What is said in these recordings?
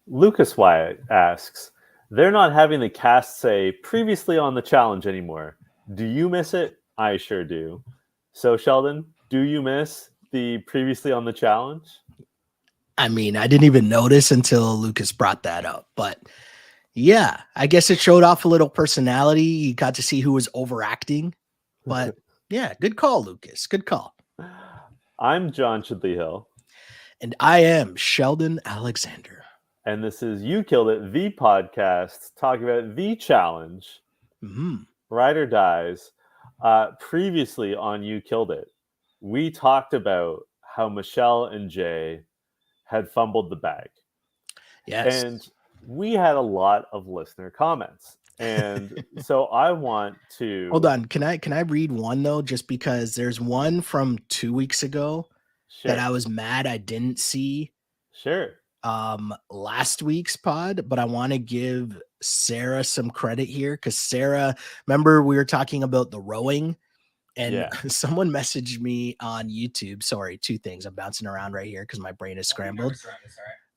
Lucas Wyatt asks, they're not having the cast say previously on the challenge anymore. Do you miss it? I sure do. So, Sheldon, do you miss the previously on the challenge? I mean, I didn't even notice until Lucas brought that up. But yeah, I guess it showed off a little personality. You got to see who was overacting. But yeah, good call, Lucas. Good call. I'm John Chidley Hill. And I am Sheldon Alexander. And this is You Killed It, the podcast talking about the challenge, Ride or Dies. Previously on You Killed It, we talked about how Michelle and Jay had fumbled the bag. Yes. And we had a lot of listener comments. And so I want to hold on. Can I read one though? Just because there's one from 2 weeks ago that I was mad I didn't see. Sure. Last week's pod, but I want to give Sarah some credit here because Sarah, remember we were talking about the rowing, and someone messaged me on YouTube. Sorry, two things. I'm bouncing around right here because my brain is scrambled.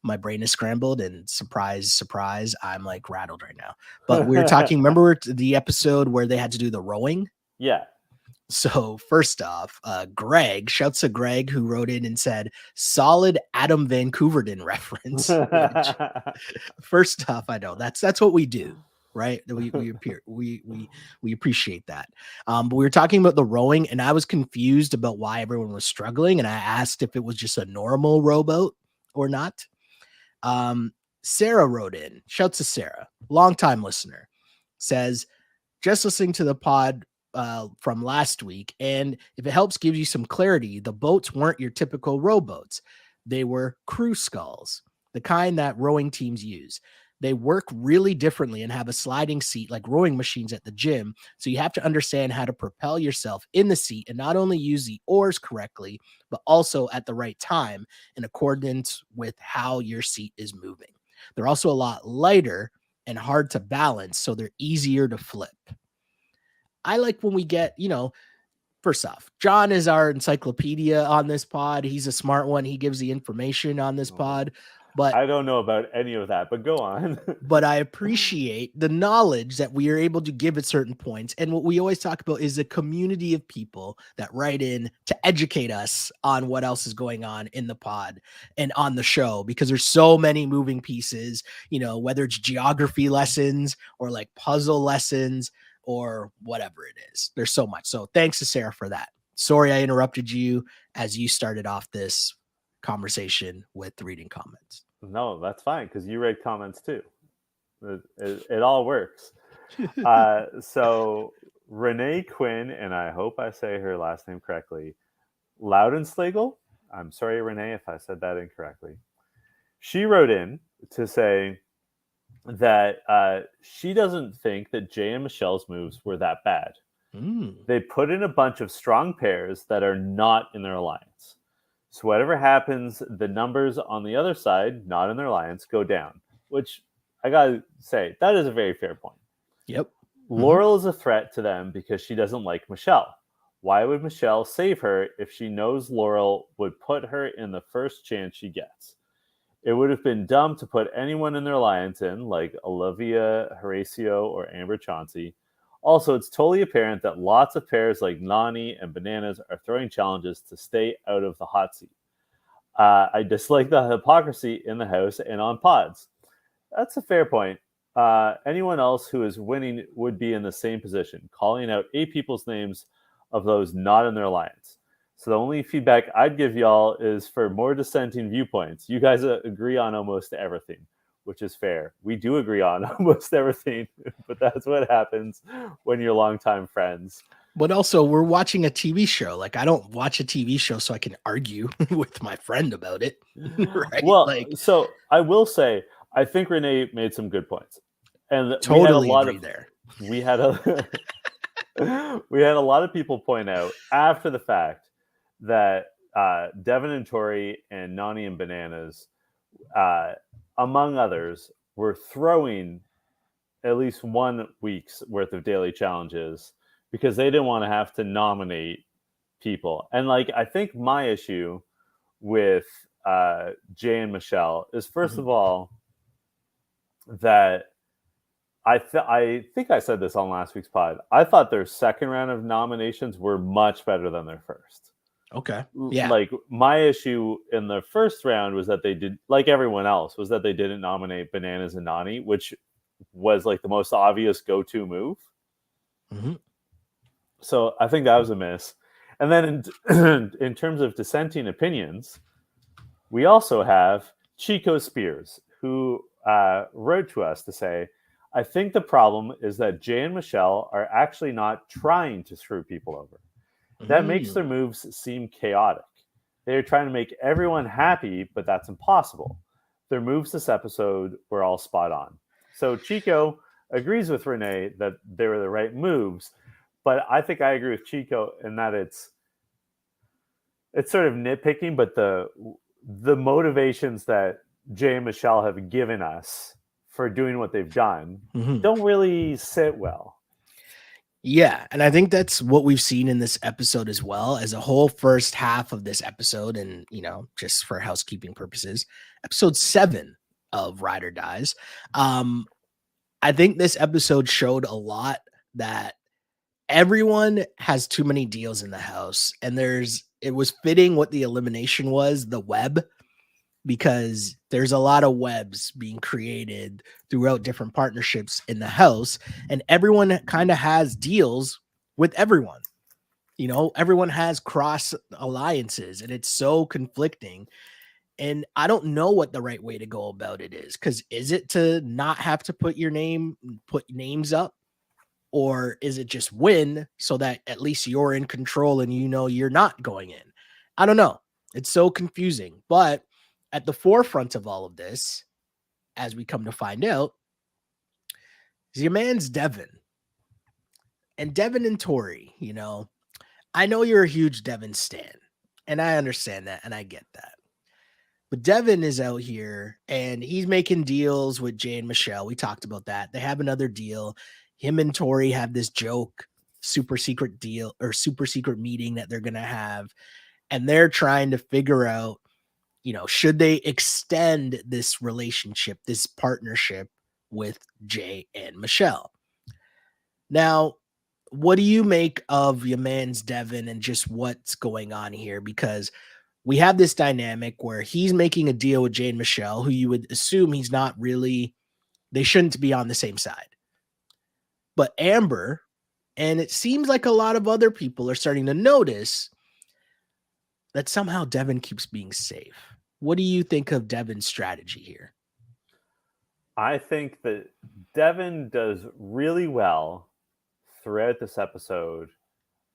My brain is scrambled, and surprise, I'm like rattled right now. But we were talking, remember the episode where they had to do the rowing? Yeah. So first off, Greg, shouts to Greg, who wrote in and said, solid Adam Van Cooverden reference. First off, I know that's what we do, right? We appreciate that. But we were talking about the rowing, and I was confused about why everyone was struggling, and I asked if it was just a normal rowboat or not. Sarah wrote in, shouts to Sarah, longtime listener, says, just listening to the pod from last week, and if it helps give you some clarity, the boats weren't your typical rowboats. They were crew sculls, the kind that rowing teams use. They work really differently and have a sliding seat like rowing machines at the gym, so you have to understand how to propel yourself in the seat and not only use the oars correctly, but also at the right time in accordance with how your seat is moving. They're also a lot lighter and hard to balance, so they're easier to flip. I like when we get, first off, John is our encyclopedia on this pod. He's a smart one. He gives the information on this pod. But I don't know about any of that, but go on. But I appreciate the knowledge that we are able to give at certain points. And what we always talk about is a community of people that write in to educate us on what else is going on in the pod and on the show, because there's so many moving pieces, whether it's geography lessons or like puzzle lessons or whatever it is. There's so much. So thanks to Sarah for that. Sorry I interrupted you as you started off this conversation with reading comments. No, that's fine, because you read comments too. It all works. So Renee Quinn, and I hope I say her last name correctly, Loudenslagle, I'm sorry, Renee, if I said that incorrectly. She wrote in to say that she doesn't think that Jay and Michelle's moves were that bad. They put in a bunch of strong pairs that are not in their alliance. So whatever happens, the numbers on the other side, not in their alliance, go down. Which I gotta say, that is a very fair point. Yep. Laurel is a threat to them because she doesn't like Michelle. Why would Michelle save her if she knows Laurel would put her in the first chance she gets? It would have been dumb to put anyone in their alliance in, like Olivia, Horacio, or Amber Chauncey. Also, it's totally apparent that lots of pairs like Nani and Bananas are throwing challenges to stay out of the hot seat. I dislike the hypocrisy in the house and on pods. That's a fair point. Anyone else who is winning would be in the same position, calling out 8 people's names of those not in their alliance. So the only feedback I'd give y'all is for more dissenting viewpoints. You guys agree on almost everything, which is fair. We do agree on almost everything, but that's what happens when you're longtime friends. But also, we're watching a TV show. Like, I don't watch a TV show so I can argue with my friend about it. Right? Well, so I will say, I think Renee made some good points. And totally agree there. We had a lot of people point out after the fact that Devin and Tori and Nani and Bananas, among others, were throwing at least 1 week's worth of daily challenges because they didn't want to have to nominate people. And I think my issue with Jay and Michelle is, first of all, that I think I said this on last week's pod. I thought their second round of nominations were much better than their first. Okay. Yeah. Like my issue in the first round was that they did, like everyone else, was that they didn't nominate Bananas and Nani, which was like the most obvious go-to move. Mm-hmm. So I think that was a miss. And then in terms of dissenting opinions, we also have Chico Spears, who wrote to us to say, I think the problem is that Jay and Michelle are actually not trying to screw people over. That makes their moves seem chaotic. They are trying to make everyone happy, but that's impossible. Their moves this episode were all spot on. So Chico agrees with Renee that they were the right moves, but I think I agree with Chico in that it's sort of nitpicking, but the motivations that Jay and Michelle have given us for doing what they've done don't really sit well. Yeah, and I think that's what we've seen in this episode as well, as a whole first half of this episode. And, just for housekeeping purposes, episode 7 of Ride or Dies. I think this episode showed a lot that everyone has too many deals in the house, and it was fitting what the elimination was, the web, because there's a lot of webs being created throughout different partnerships in the house, and everyone kind of has deals with everyone. Everyone has cross alliances, and it's so conflicting. And I don't know what the right way to go about it is, because is it to not have to put names up, or is it just win so that at least you're in control and you're not going in? I don't know. It's so confusing. But at the forefront of all of this, as we come to find out, is your man's Devin. And Devin and Tori, I know you're a huge Devin stan, and I understand that, and I get that. But Devin is out here, and he's making deals with Jay and Michelle. We talked about that. They have another deal. Him and Tori have this joke, super secret deal or super secret meeting that they're going to have. And they're trying to figure out, should they extend this relationship, this partnership with Jay and Michelle? Now, what do you make of your man's Devin and just what's going on here? Because we have this dynamic where he's making a deal with Jay and Michelle, who you would assume he's not really, they shouldn't be on the same side. But Amber, and it seems like a lot of other people are starting to notice that somehow Devin keeps being safe. What do you think of Devin's strategy here? I think that Devin does really well throughout this episode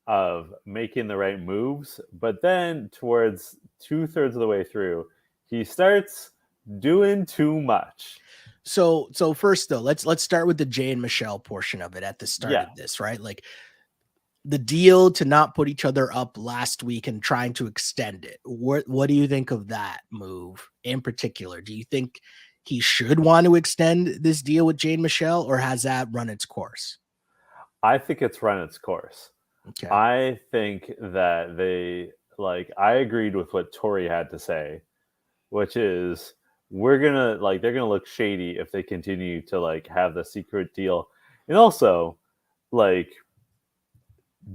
of making the right moves, but then towards 2/3 of the way through, he starts doing too much. So first though, let's start with the Jay and Michelle portion of it at the start of this, right? Like the deal to not put each other up last week and trying to extend it. What do you think of that move in particular? Do you think he should want to extend this deal with Jay and Michelle, or has that run its course? I think it's run its course. Okay. I think that I agreed with what Tori had to say, which is they're gonna look shady if they continue to have the secret deal. And also,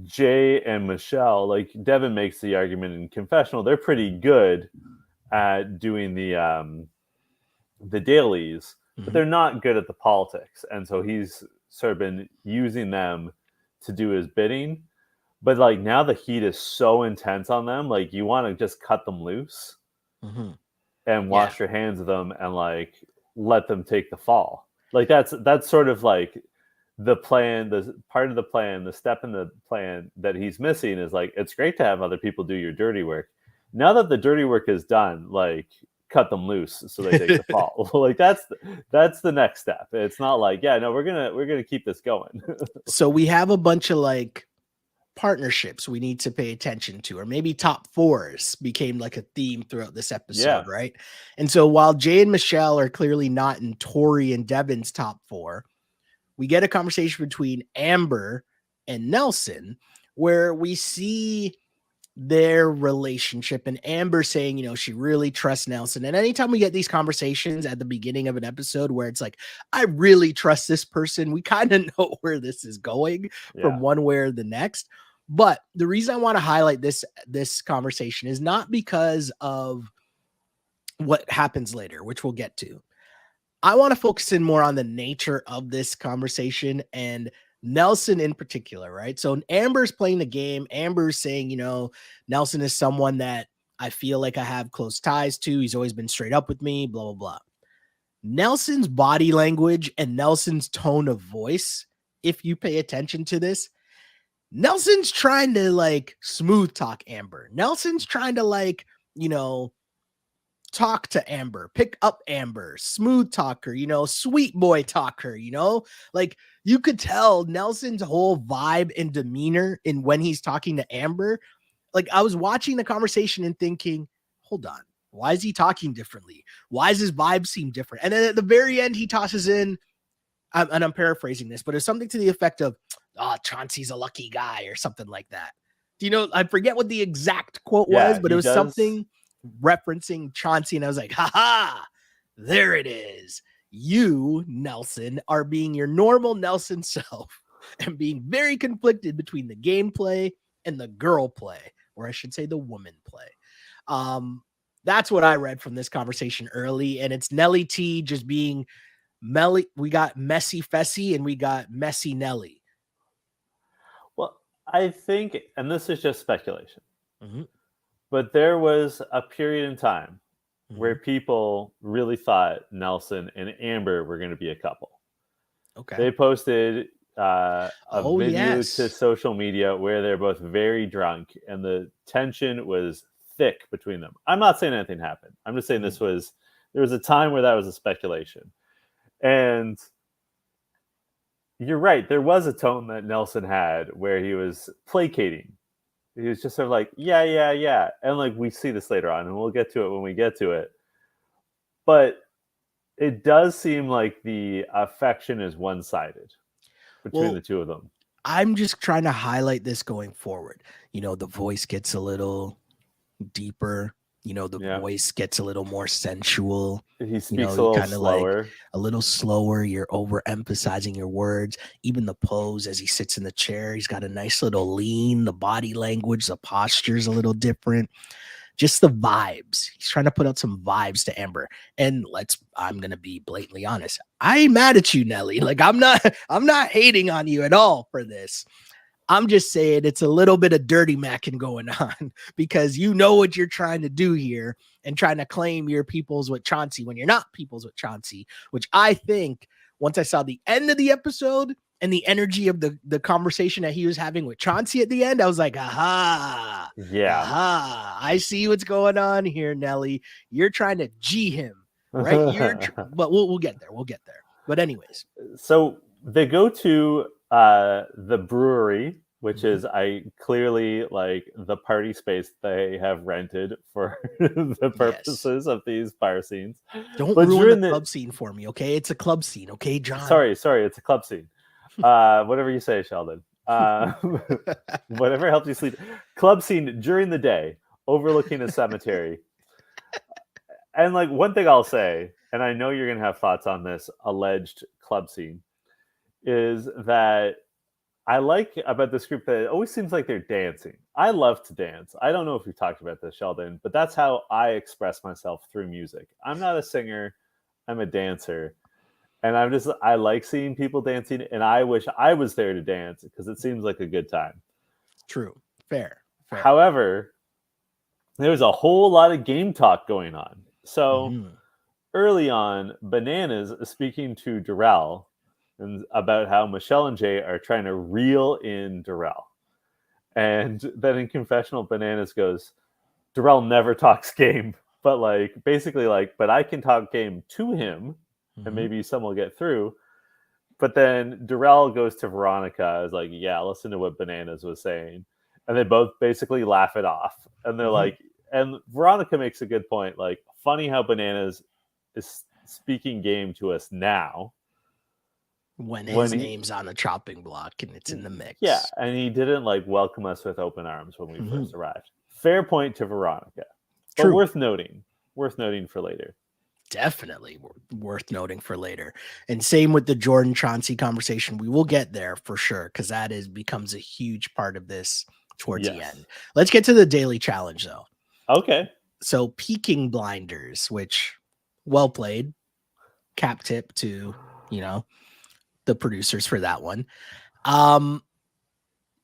Jay and Michelle, Devin makes the argument in confessional, they're pretty good at doing the dailies, but they're not good at the politics. And so he's sort of been using them to do his bidding. But now the heat is so intense on them, you want to just cut them loose and wash your hands of them and let them take the fall. That's sort of the plan, the part of the plan, the step in the plan that he's missing is it's great to have other people do your dirty work. Now that the dirty work is done, cut them loose so they take the fall. That's the next step. It's not we're gonna keep this going. So we have a bunch of partnerships we need to pay attention to, or maybe top fours became a theme throughout this episode, right? And so while Jay and Michelle are clearly not in Tori and Devin's top 4, we get a conversation between Amber and Nelson where we see their relationship, and Amber saying, you know, she really trusts Nelson. And anytime we get these conversations at the beginning of an episode where it's like, I really trust this person, we kind of know where this is going from one way or the next. But the reason I want to highlight this conversation is not because of what happens later, which we'll get to. I want to focus in more on the nature of this conversation and Nelson in particular, right? So Amber's playing the game. Amber's saying, you know, Nelson is someone that I feel like I have close ties to. He's always been straight up with me, blah, blah, blah. Nelson's body language and Nelson's tone of voice, if you pay attention to this, Nelson's trying to like smooth talk Amber. Nelson's trying to like, you know, talk to Amber, pick up Amber, smooth talker, you know, sweet boy talker, you know, like you could tell Nelson's whole vibe and demeanor in when he's talking to Amber. Like I was watching the conversation and thinking, hold on, why is he talking differently? Why does his vibe seem different? And then at the very end, he tosses in, and I'm paraphrasing this, but it's something to the effect of, oh, Chauncey's a lucky guy or something like that. Do you know, I forget what the exact quote was, but it was something referencing Chauncey, and I was like, ha, there it is. You, Nelson, are being your normal Nelson self and being very conflicted between the gameplay and the girl play, or I should say the woman play. That's what I read from this conversation early, and it's Nelly T just being Melly. We got Messy Fessy and we got Messy Nelly. Well, I think, and this is just speculation, but there was a period in time where people really thought Nelson and Amber were going to be a couple. Okay. They posted a video to social media where they're both very drunk and the tension was thick between them. I'm not saying anything happened. I'm just saying there was a time where that was a speculation. And you're right. There was a tone that Nelson had where he was placating. He was just sort of like, yeah. And like, we see this later on and we'll get to it when we get to it. But it does seem like the affection is one-sided between the two of them. I'm just trying to highlight this going forward. You know, the voice gets a little deeper. You know, the voice gets a little more sensual. He speaks a little slower. Like a little slower. You're overemphasizing your words. Even the pose as he sits in the chair, he's got a nice little lean. The body language, the posture's a little different. Just the vibes. He's trying to put out some vibes to Amber. And I'm going to be blatantly honest. I ain't mad at you, Nelly. Like I'm not hating on you at all for this. I'm just saying it's a little bit of dirty macking going on because you know what you're trying to do here and trying to claim you're peoples with Chauncey when you're not peoples with Chauncey, which I think once I saw the end of the episode and the energy of the conversation that he was having with Chauncey at the end, I was like, aha, I see what's going on here, Nelly. You're trying to G him, right? But we'll get there. We'll get there. But anyways. So they go to the brewery, which is clearly like the party space they have rented for the purposes of these bar scenes. Don't ruin the club scene for me, okay? It's a club scene, okay, John? Sorry, it's a club scene. Whatever you say, Sheldon. Whatever helps you sleep. Club scene during the day, overlooking a cemetery. And like one thing I'll say, and I know you're gonna have thoughts on this alleged club scene, is that I like about this group that it always seems like they're dancing. I love to dance. I don't know if we've talked about this, Sheldon, but that's how I express myself through music. I'm not a singer. I'm a dancer. And I like seeing people dancing, and I wish I was there to dance because it seems like a good time. True. Fair. However, there's a whole lot of game talk going on. So early on, Bananas is speaking to Darrell and about how Michelle and Jay are trying to reel in Darrell. And then in confessional, Bananas goes, Darrell never talks game, but but I can talk game to him and maybe some will get through. But then Darrell goes to Veronica, is like, yeah, listen to what Bananas was saying. And they both basically laugh it off. And they're like, and Veronica makes a good point, like, funny how Bananas is speaking game to us now. when his name's on the chopping block and it's in the mix. Yeah, and he didn't like welcome us with open arms when we first arrived. Fair point to Veronica. But True. worth noting for later. Definitely worth noting for later. And same with the Jordan Chauncey conversation. We will get there for sure, because that becomes a huge part of this towards the end. Let's get to the daily challenge though. Okay. So peaking blinders, which well played. Cap tip to, the producers for that one.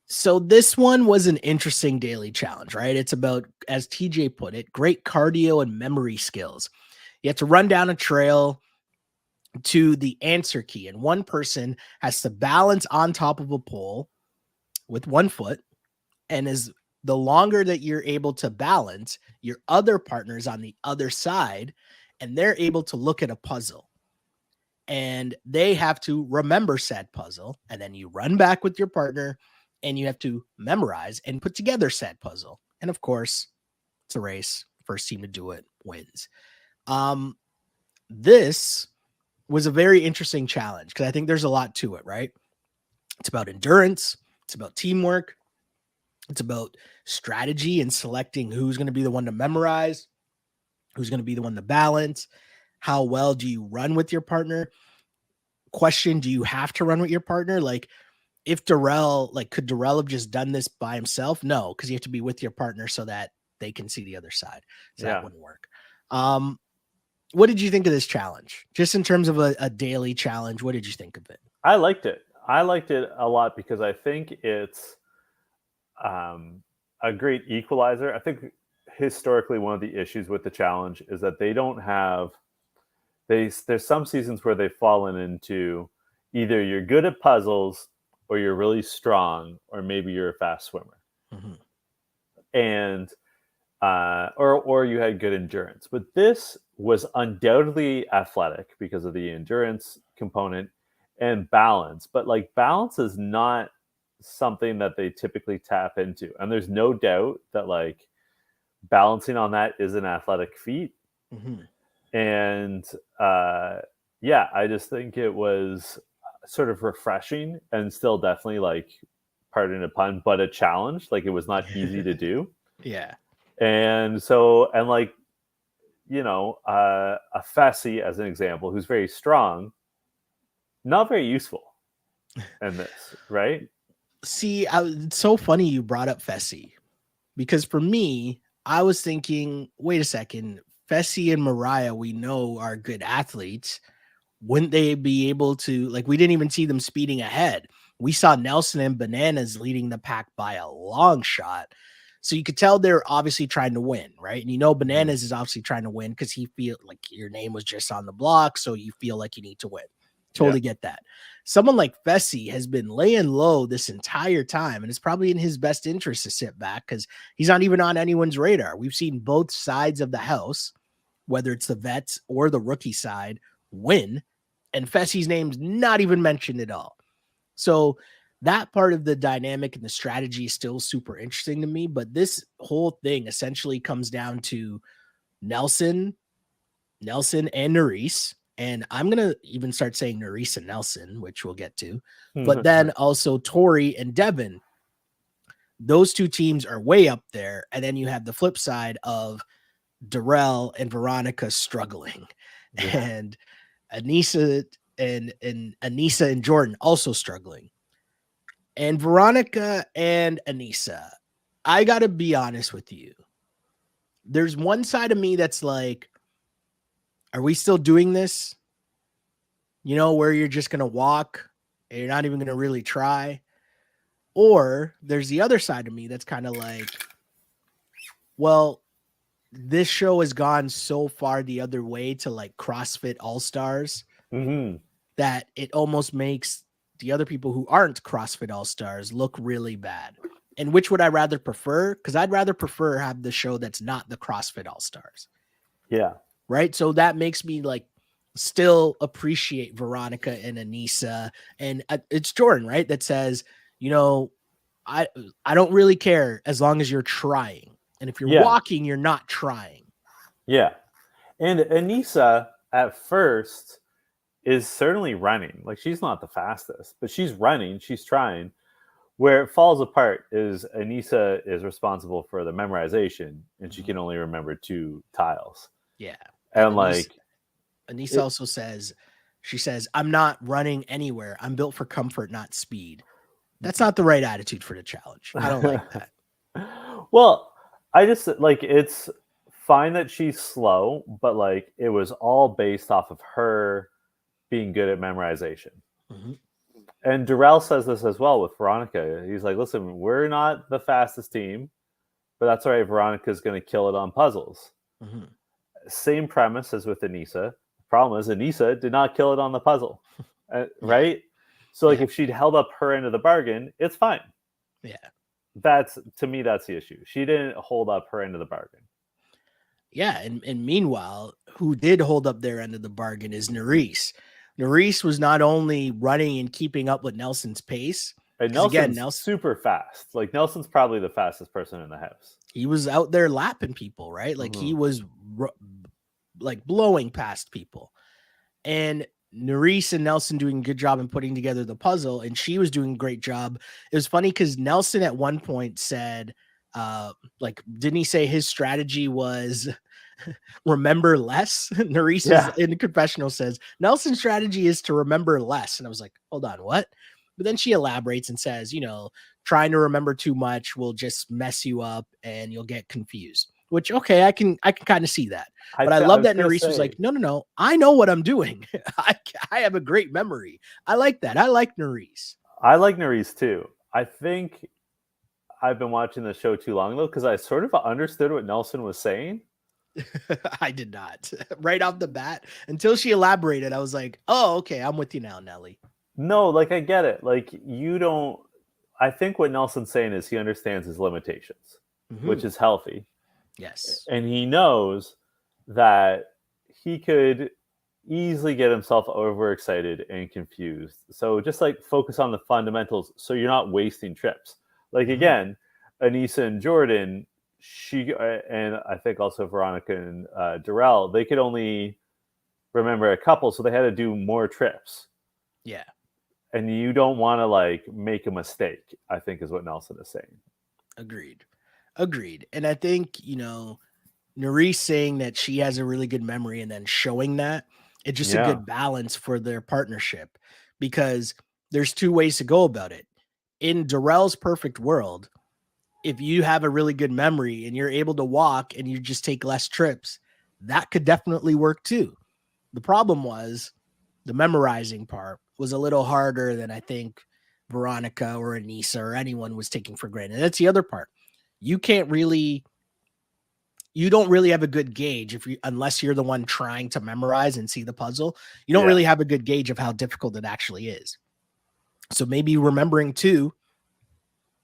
So this one was an interesting daily challenge, right? It's about, as TJ put it, great cardio and memory skills. You have to run down a trail to the answer key, and one person has to balance on top of a pole with one foot. And the longer that you're able to balance, your other partner's on the other side, and they're able to look at a puzzle. And they have to remember said puzzle, and then you run back with your partner, and you have to memorize and put together said puzzle. And of course, it's a race. First team to do it wins. This was a very interesting challenge because I think there's a lot to it, right? It's about endurance. It's about teamwork. It's about strategy and selecting who's going to be the one to memorize, who's going to be the one to balance. How well do you run with your partner? Question, do you have to run with your partner? Like, if could Darrell have just done this by himself? No, because you have to be with your partner so that they can see the other side. So that wouldn't work. What did you think of this challenge? Just in terms of a daily challenge, what did you think of it? I liked it. I liked it a lot because I think it's a great equalizer. I think historically one of the issues with the challenge is that they don't have there's some seasons where they've fallen into either you're good at puzzles or you're really strong or maybe you're a fast swimmer. And or you had good endurance. But this was undoubtedly athletic because of the endurance component and balance. But like balance is not something that they typically tap into. And there's no doubt that like balancing on that is an athletic feat. And I just think it was sort of refreshing and still definitely like, pardon the pun, but a challenge. Like it was not easy to do. Yeah. And so, and like, a Fessy as an example, who's very strong, not very useful in this, right? See, it's so funny you brought up Fessy, because for me, I was thinking, wait a second, Fessy and Mariah, we know are good athletes. Wouldn't they be able to, like, we didn't even see them speeding ahead. We saw Nelson and Bananas leading the pack by a long shot. So you could tell they're obviously trying to win, right? And Bananas is obviously trying to win because he feel like your name was just on the block, so you feel like you need to win. Totally get that. Someone like Fessy has been laying low this entire time, and it's probably in his best interest to sit back because he's not even on anyone's radar. We've seen both sides of the house, whether it's the vets or the rookie side, win, and Fessy's name's not even mentioned at all. So that part of the dynamic and the strategy is still super interesting to me, but this whole thing essentially comes down to Nelson and Nerys. And I'm going to even start saying Nerys and Nelson, which we'll get to, but then also Tori and Devin. Those two teams are way up there. And then you have the flip side of Darrell and Veronica struggling, and Anissa and Jordan also struggling. And Veronica and Anissa, I got to be honest with you. There's one side of me that's like, are we still doing this? Where you're just going to walk and you're not even going to really try. Or there's the other side of me that's kind of like, well, this show has gone so far the other way to like CrossFit All-Stars that it almost makes the other people who aren't CrossFit All-Stars look really bad. And which would I rather prefer? Because I'd rather prefer have the show that's not the CrossFit All-Stars. Yeah. Right. So that makes me like still appreciate Veronica and Anissa. And it's Jordan, right? That says, I don't really care as long as you're trying. And if you're walking, you're not trying. Yeah. And Anissa at first is certainly running. Like, she's not the fastest, but she's running. She's trying. Where it falls apart is Anissa is responsible for the memorization, and she can only remember 2 tiles. Yeah. And like, Anissa also says, she says, I'm not running anywhere. I'm built for comfort, not speed. That's not the right attitude for the challenge. I don't like that. Well, I just like, it's fine that she's slow, but like, it was all based off of her being good at memorization. Mm-hmm. And Darrell says this as well with Veronica. He's like, listen, we're not the fastest team, but that's all right. Veronica's going to kill it on puzzles. Mm-hmm. Same premise as with Anissa. The problem is Anissa did not kill it on the puzzle, right? So like, if she'd held up her end of the bargain, it's fine. Yeah. To me, that's the issue. She didn't hold up her end of the bargain. Yeah. And meanwhile, who did hold up their end of the bargain is Nerys. Nerys was not only running and keeping up with Nelson's pace. And Nelson's super fast. Like, Nelson's probably the fastest person in the house. He was out there lapping people, right? Like, he was like blowing past people. And Nerys and Nelson doing a good job in putting together the puzzle, and she was doing a great job. It was funny because Nelson at one point said, like, didn't he say his strategy was remember less? Nerys in the confessional says Nelson's strategy is to remember less. And I was like, hold on, what? But then she elaborates and says, trying to remember too much will just mess you up and you'll get confused. Which, okay, I can kind of see that. But I love that Nerys was like, no, I know what I'm doing. I have a great memory. I like that. I like Nerys. I like Nerys too. I think I've been watching the show too long though, because I sort of understood what Nelson was saying. I did not. Right off the bat, until she elaborated, I was like, oh, okay, I'm with you now, Nelly. No, like, I get it. Like, I think what Nelson's saying is he understands his limitations, which is healthy. Yes. And he knows that he could easily get himself overexcited and confused. So just like focus on the fundamentals so you're not wasting trips. Like, again, Anissa and Jordan, and I think also Veronica and Darrell, they could only remember a couple, so they had to do more trips. Yeah. And you don't want to like make a mistake, I think is what Nelson is saying. Agreed. And I think, Nerys saying that she has a really good memory and then showing that, it's just a good balance for their partnership, because there's 2 ways to go about it. In Darrell's perfect world, if you have a really good memory and you're able to walk and you just take less trips, that could definitely work too. The problem was the memorizing part was a little harder than I think Veronica or Anissa or anyone was taking for granted. That's the other part. You don't really have a good gauge unless you're the one trying to memorize and see the puzzle. You don't really have a good gauge of how difficult it actually is. So maybe remembering 2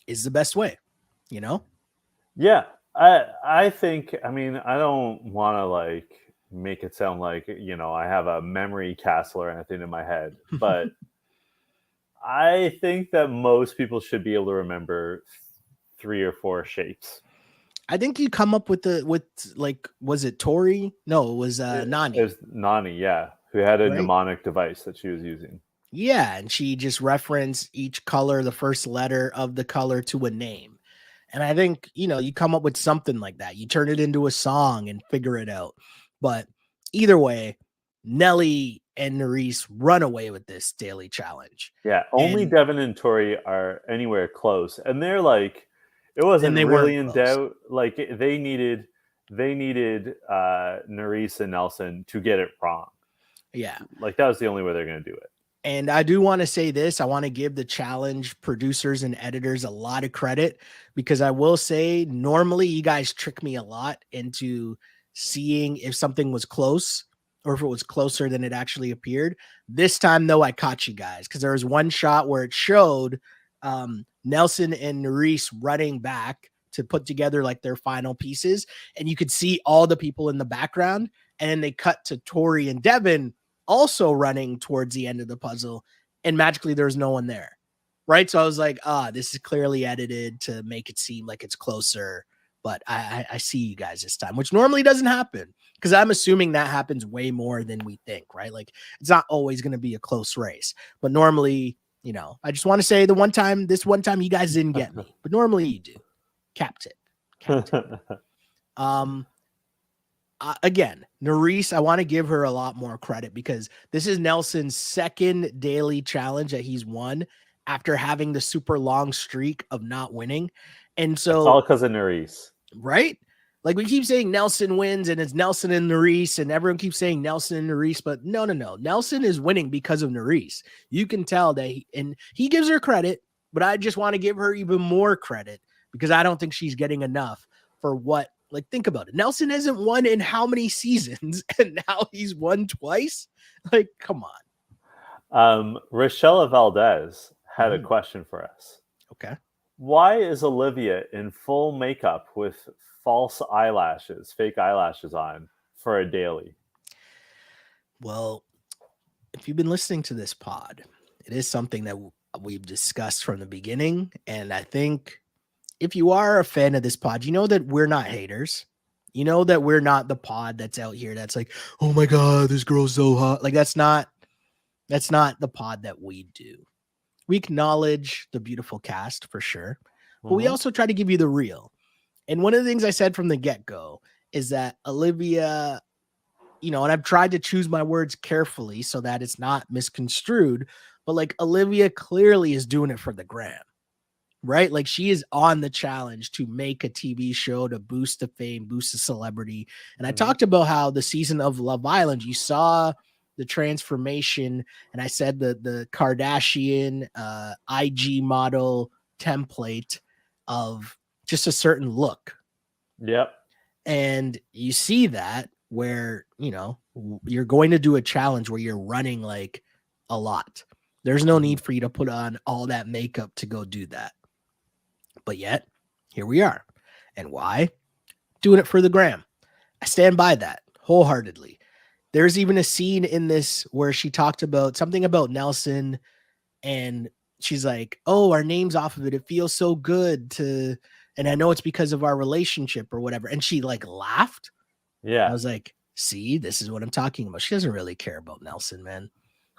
is the best way, Yeah. I think, I mean, I don't want to like make it sound like, I have a memory castle or anything in my head, but I think that most people should be able to remember 3 or 4 shapes. I think you come up with was it Tori? No, it was Nani. It was Nani, yeah, who had a mnemonic device that she was using. Yeah, and she just referenced each color, the first letter of the color, to a name. And I think, you come up with something like that. You turn it into a song and figure it out. But either way, Nelly and Nerys run away with this daily challenge. Yeah, only Devin and Tori are anywhere close. And they're like, it wasn't really in doubt. Like, they needed Nerys and Nelson to get it wrong. Yeah. Like, that was the only way they're going to do it. And I do want to say this. I want to give the challenge producers and editors a lot of credit, because I will say normally you guys trick me a lot into seeing if something was close or if it was closer than it actually appeared. This time, though, I caught you guys, because there was one shot where it showed Nelson and Nerys running back to put together like their final pieces, and you could see all the people in the background, and then they cut to Tori and Devin also running towards the end of the puzzle, and magically there's no one there, right? So I was like, this is clearly edited to make it seem like it's closer, but I see you guys this time, which normally doesn't happen because I'm assuming that happens way more than we think, right? Like it's not always going to be a close race, but normally, I just want to say this one time you guys didn't get me, but normally you do. Cap tip. Again, Nerese, I want to give her a lot more credit because this is Nelson's second daily challenge that he's won after having the super long streak of not winning. And so it's all because of Nerese. Right? Like we keep saying Nelson wins and it's Nelson and Nerese, and everyone keeps saying Nelson and Nerese, but no. Nelson is winning because of Nerese. You can tell that he gives her credit, but I just want to give her even more credit because I don't think she's getting enough for what, like, think about it. Nelson hasn't won in how many seasons, and now he's won twice? Like, come on. Rochelle Valdez had a question for us. Okay. Why is Olivia in full makeup with false eyelashes, fake eyelashes on for a daily? Well, if you've been listening to this pod, it is something that we've discussed from the beginning. And I think if you are a fan of this pod, you know that we're not haters. You know that we're not the pod that's out here that's like, oh my God, this girl's so hot. Like that's not the pod that we do. We acknowledge the beautiful cast for sure, but we also try to give you the real. And one of the things I said from the get-go is that Olivia, and I've tried to choose my words carefully so that it's not misconstrued, but like Olivia clearly is doing it for the gram, right? Like she is on the challenge to make a TV show to boost the fame, boost the celebrity. And I talked about how the season of Love Island, you saw the transformation, and I said the Kardashian IG model template of just a certain look. Yep. And you see that where, you're going to do a challenge where you're running like a lot. There's no need for you to put on all that makeup to go do that. But yet, here we are. And why? Doing it for the gram. I stand by that wholeheartedly. There's even a scene in this where she talked about something about Nelson, and she's like, oh, our name's off of it. It feels so good to, and I know it's because of our relationship or whatever. And she like laughed. Yeah. I was like, see, this is what I'm talking about. She doesn't really care about Nelson, man.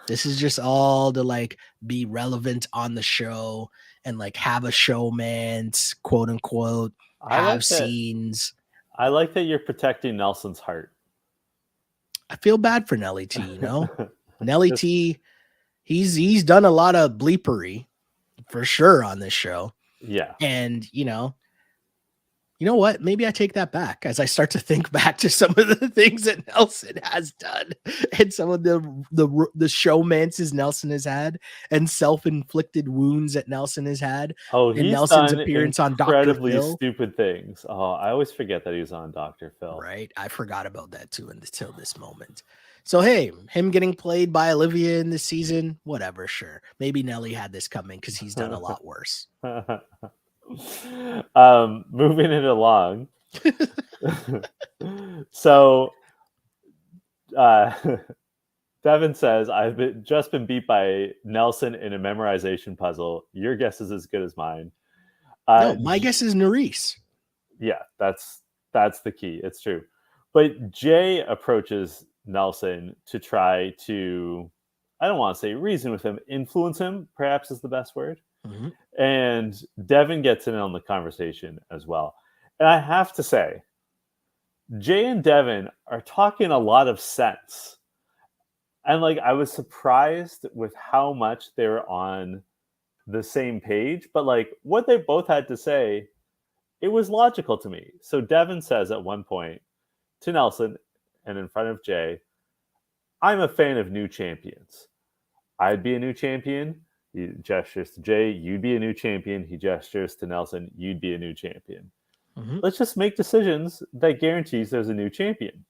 This is just all to like be relevant on the show and like have a showman's quote unquote, have scenes. I like that you're protecting Nelson's heart. I feel bad for Nelly T, Nelly T, he's done a lot of bleepery for sure on this show. Yeah. And you know what? Maybe I take that back as I start to think back to some of the things that Nelson has done and some of the showmances Nelson has had and self-inflicted wounds that Nelson has had. Oh, he's Nelson's done appearance on incredibly Dr. Phil. Stupid things. Oh, I always forget that he's on Dr. Phil. Right. I forgot about that too until this moment. So, hey, him getting played by Olivia in this season, whatever, sure. Maybe Nelly had this coming because he's done a lot worse. Moving it along. So, Devin says, I've just been beat by Nelson in a memorization puzzle. Your guess is as good as mine. No, my guess is Nerese. Yeah, that's the key. It's true. But Jay approaches Nelson to try to, I don't want to say reason with him, influence him, perhaps is the best word. Mm-hmm. And Devin gets in on the conversation as well. And I have to say, Jay and Devin are talking a lot of sense. And like, I was surprised with how much they were on the same page, but like what they both had to say, it was logical to me. So Devin says at one point to Nelson and in front of Jay, I'm a fan of new champions. I'd be a new champion. He gestures to Jay, you'd be a new champion. He gestures to Nelson, you'd be a new champion. Mm-hmm. Let's just make decisions that guarantees there's a new champion.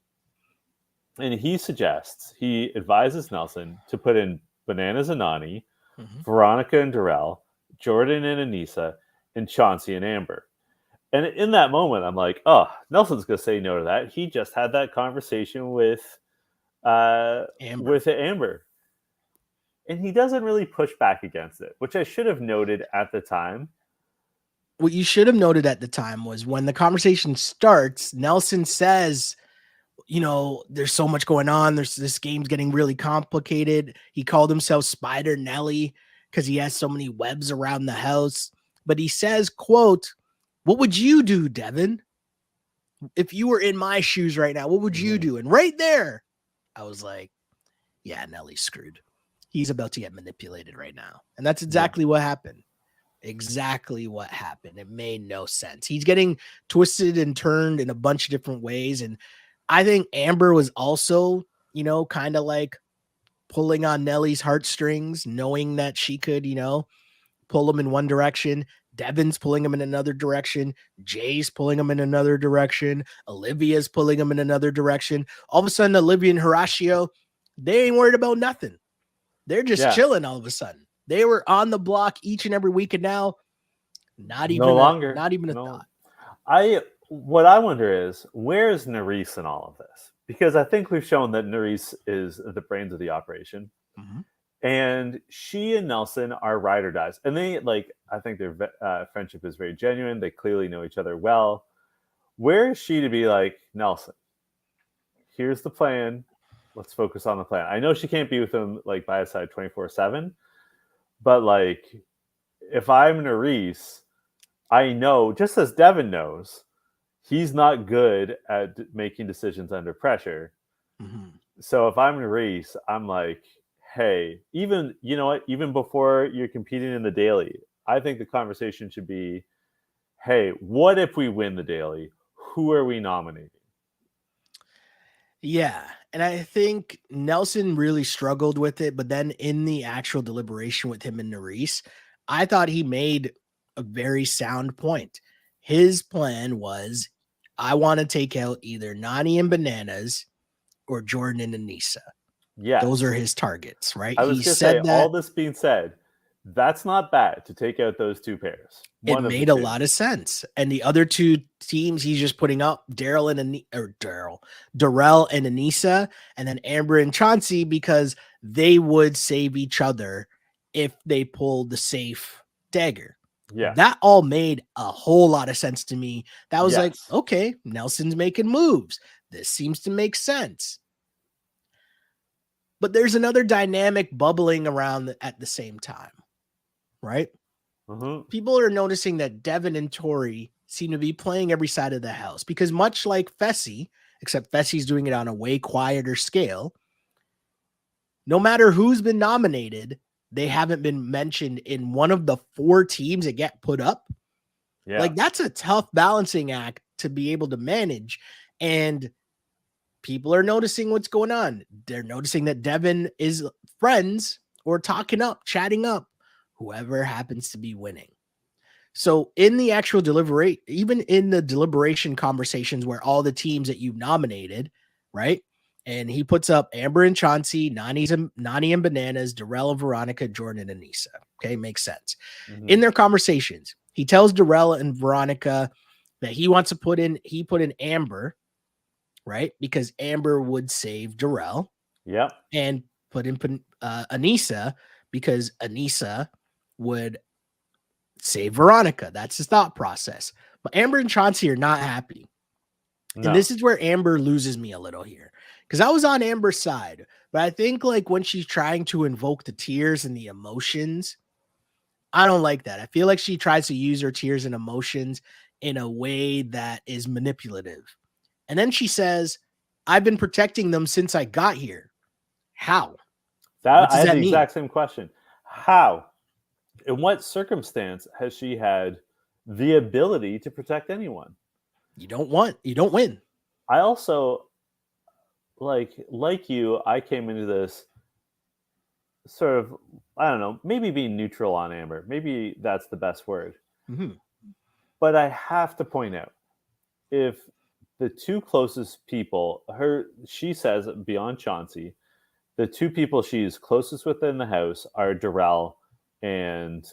And he advises Nelson to put in Bananas and Nani, Veronica and Darrell, Jordan and Anissa, and Chauncey and Amber. And in that moment, I'm like, oh, Nelson's going to say no to that. He just had that conversation with Amber. And he doesn't really push back against it, which I should have noted at the time. what you should have noted at the time was when the conversation starts, Nelson says, there's so much going on. This game's getting really complicated. He called himself Spider Nelly because he has so many webs around the house. But he says, quote, "What would you do, Devin? If you were in my shoes right now, what would you do?" And right there, I was like, yeah, Nelly's screwed. He's about to get manipulated right now. And that's exactly what happened. Exactly what happened. It made no sense. He's getting twisted and turned in a bunch of different ways. And I think Amber was also, kind of like pulling on Nelly's heartstrings, knowing that she could, pull him in one direction. Devin's pulling him in another direction. Jay's pulling him in another direction. Olivia's pulling him in another direction. All of a sudden, Olivia and Horatio, they ain't worried about nothing. They're just chilling all of a sudden. They were on the block each and every week, and now not even a thought. What I wonder is, where is Nerys in all of this? Because I think we've shown that Nerys is the brains of the operation. Mm-hmm. And she and Nelson are ride or dies. And they, I think their friendship is very genuine. They clearly know each other well. Where is she to be like, Nelson, here's the plan. Let's focus on the plan. I know she can't be with him, by his side 24/7. But, if I'm Nerys, I know, just as Devin knows, he's not good at making decisions under pressure. Mm-hmm. So if I'm Nerys, I'm like, hey, even before you're competing in the daily, I think the conversation should be, hey, what if we win the daily? Who are we nominating? Yeah. And I think Nelson really struggled with it. But then in the actual deliberation with him and Nerys, I thought he made a very sound point. His plan was, I want to take out either Nani and Bananas or Jordan and Anissa. Yeah, those are his targets, right? I was going to say, all this being said, that's not bad to take out those two pairs. It made a lot of sense. And the other two teams, he's just putting up Darrell and Anissa, and then Amber and Chauncey, because they would save each other if they pulled the safe dagger. Yeah, that all made a whole lot of sense to me. That was like, okay, Nelson's making moves. This seems to make sense. But there's another dynamic bubbling around at the same time, right? Mm-hmm. People are noticing that Devin and Tori seem to be playing every side of the house, because much like Fessy, except Fessy's doing it on a way quieter scale, no matter who's been nominated, they haven't been mentioned in one of the 4 teams that get put up. Yeah. That's a tough balancing act to be able to manage. And people are noticing what's going on. They're noticing that Devin is friends or talking up, chatting up whoever happens to be winning. So in the actual even in the deliberation conversations where all the teams that you've nominated, right? And he puts up Amber and Chauncey, Nani and Bananas, Darrell and Veronica, Jordan and Anissa. Okay, makes sense. Mm-hmm. In their conversations, he tells Darrell and Veronica that he wants to put in Amber, right? Because Amber would save Darrell. Yep. And put in Anissa because Anissa would save Veronica. That's his thought process. But Amber and Chauncey are not happy. No. And this is where Amber loses me a little here, because I was on Amber's side. But I think when she's trying to invoke the tears and the emotions, I don't like that. I feel like she tries to use her tears and emotions in a way that is manipulative. And then she says, I've been protecting them since I got here. How? I had the exact same question. How? In what circumstance has she had the ability to protect anyone? You don't win. I also, like you, I came into this sort of, I don't know, maybe being neutral on Amber. Maybe that's the best word. Mm-hmm. But I have to point out, if the 2 closest people, she says beyond Chauncey, the 2 people she's closest with in the house are Darrell and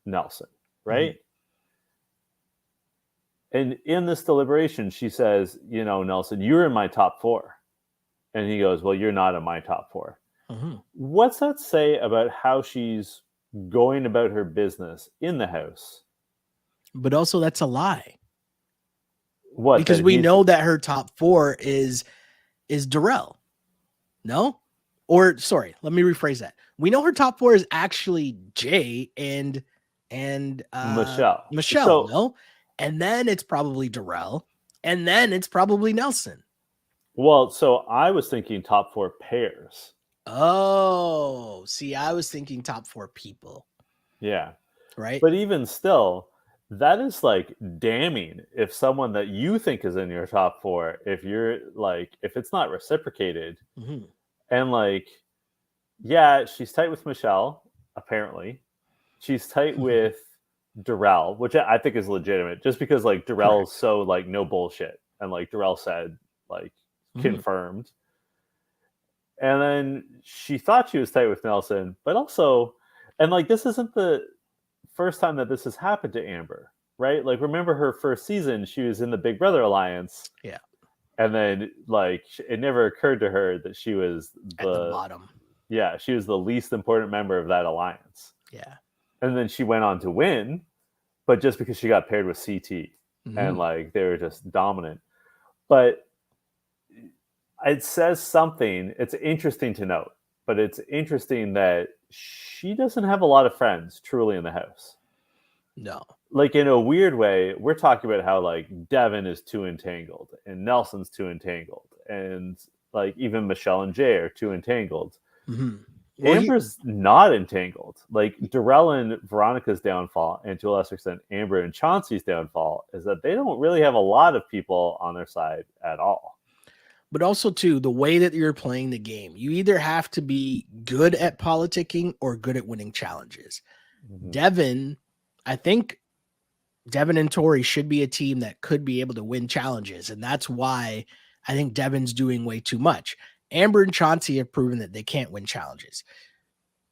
Nelson, right? Mm-hmm. And in this deliberation, she says, Nelson, you're in my top 4. And he goes, well, you're not in my top 4. Mm-hmm. What's that say about how she's going about her business in the house But also that's a lie. What? Because That we he's know that her top 4 is Darrell. No? Or sorry, let me rephrase that. We know her top 4 is actually Jay and Michelle. Michelle, So, no? And then it's probably Darrell, and then it's probably Nelson. well, so I was thinking top 4 pairs. Oh, see, I was thinking top 4 people, Yeah. right? But even still, that is like damning if someone that you think is in your top 4, if you're like, if it's not reciprocated, Mhm. and like, yeah, she's tight with Michelle, apparently. She's tight with Darrell, which I think is legitimate, just because like Darrell's Correct. so like no bullshit, and like Darrell said, like Mhm. confirmed. And then she thought she was tight with Nelson, but also, and like this isn't the first time that this has happened to Amber, right? Like remember her first season, she was in the Big Brother alliance, Yeah, and then like it never occurred to her that she was at the the bottom. yeah, she was the least important member of that alliance. Yeah. And then she went on to win, but just because she got paired with CT and Mhm. like they were just dominant. But it says something, it's interesting to note, but it's interesting that she doesn't have a lot of friends truly in the house. No. Like in a weird way, we're talking about how like Devin is too entangled and Nelson's too entangled, and like even Michelle and Jay are too entangled. Mhm. Well, Amber's not entangled. Like Darrell and Veronica's downfall, and to a lesser extent, Amber and Chauncey's downfall, is that they don't really have a lot of people on their side at all. but also too, the way that you're playing the game, you either have to be good at politicking or good at winning challenges. Mm-hmm. Devin, I think Devin and Tori should be a team that could be able to win challenges. And that's why I think Devin's doing way too much. Amber and Chauncey have proven that they can't win challenges,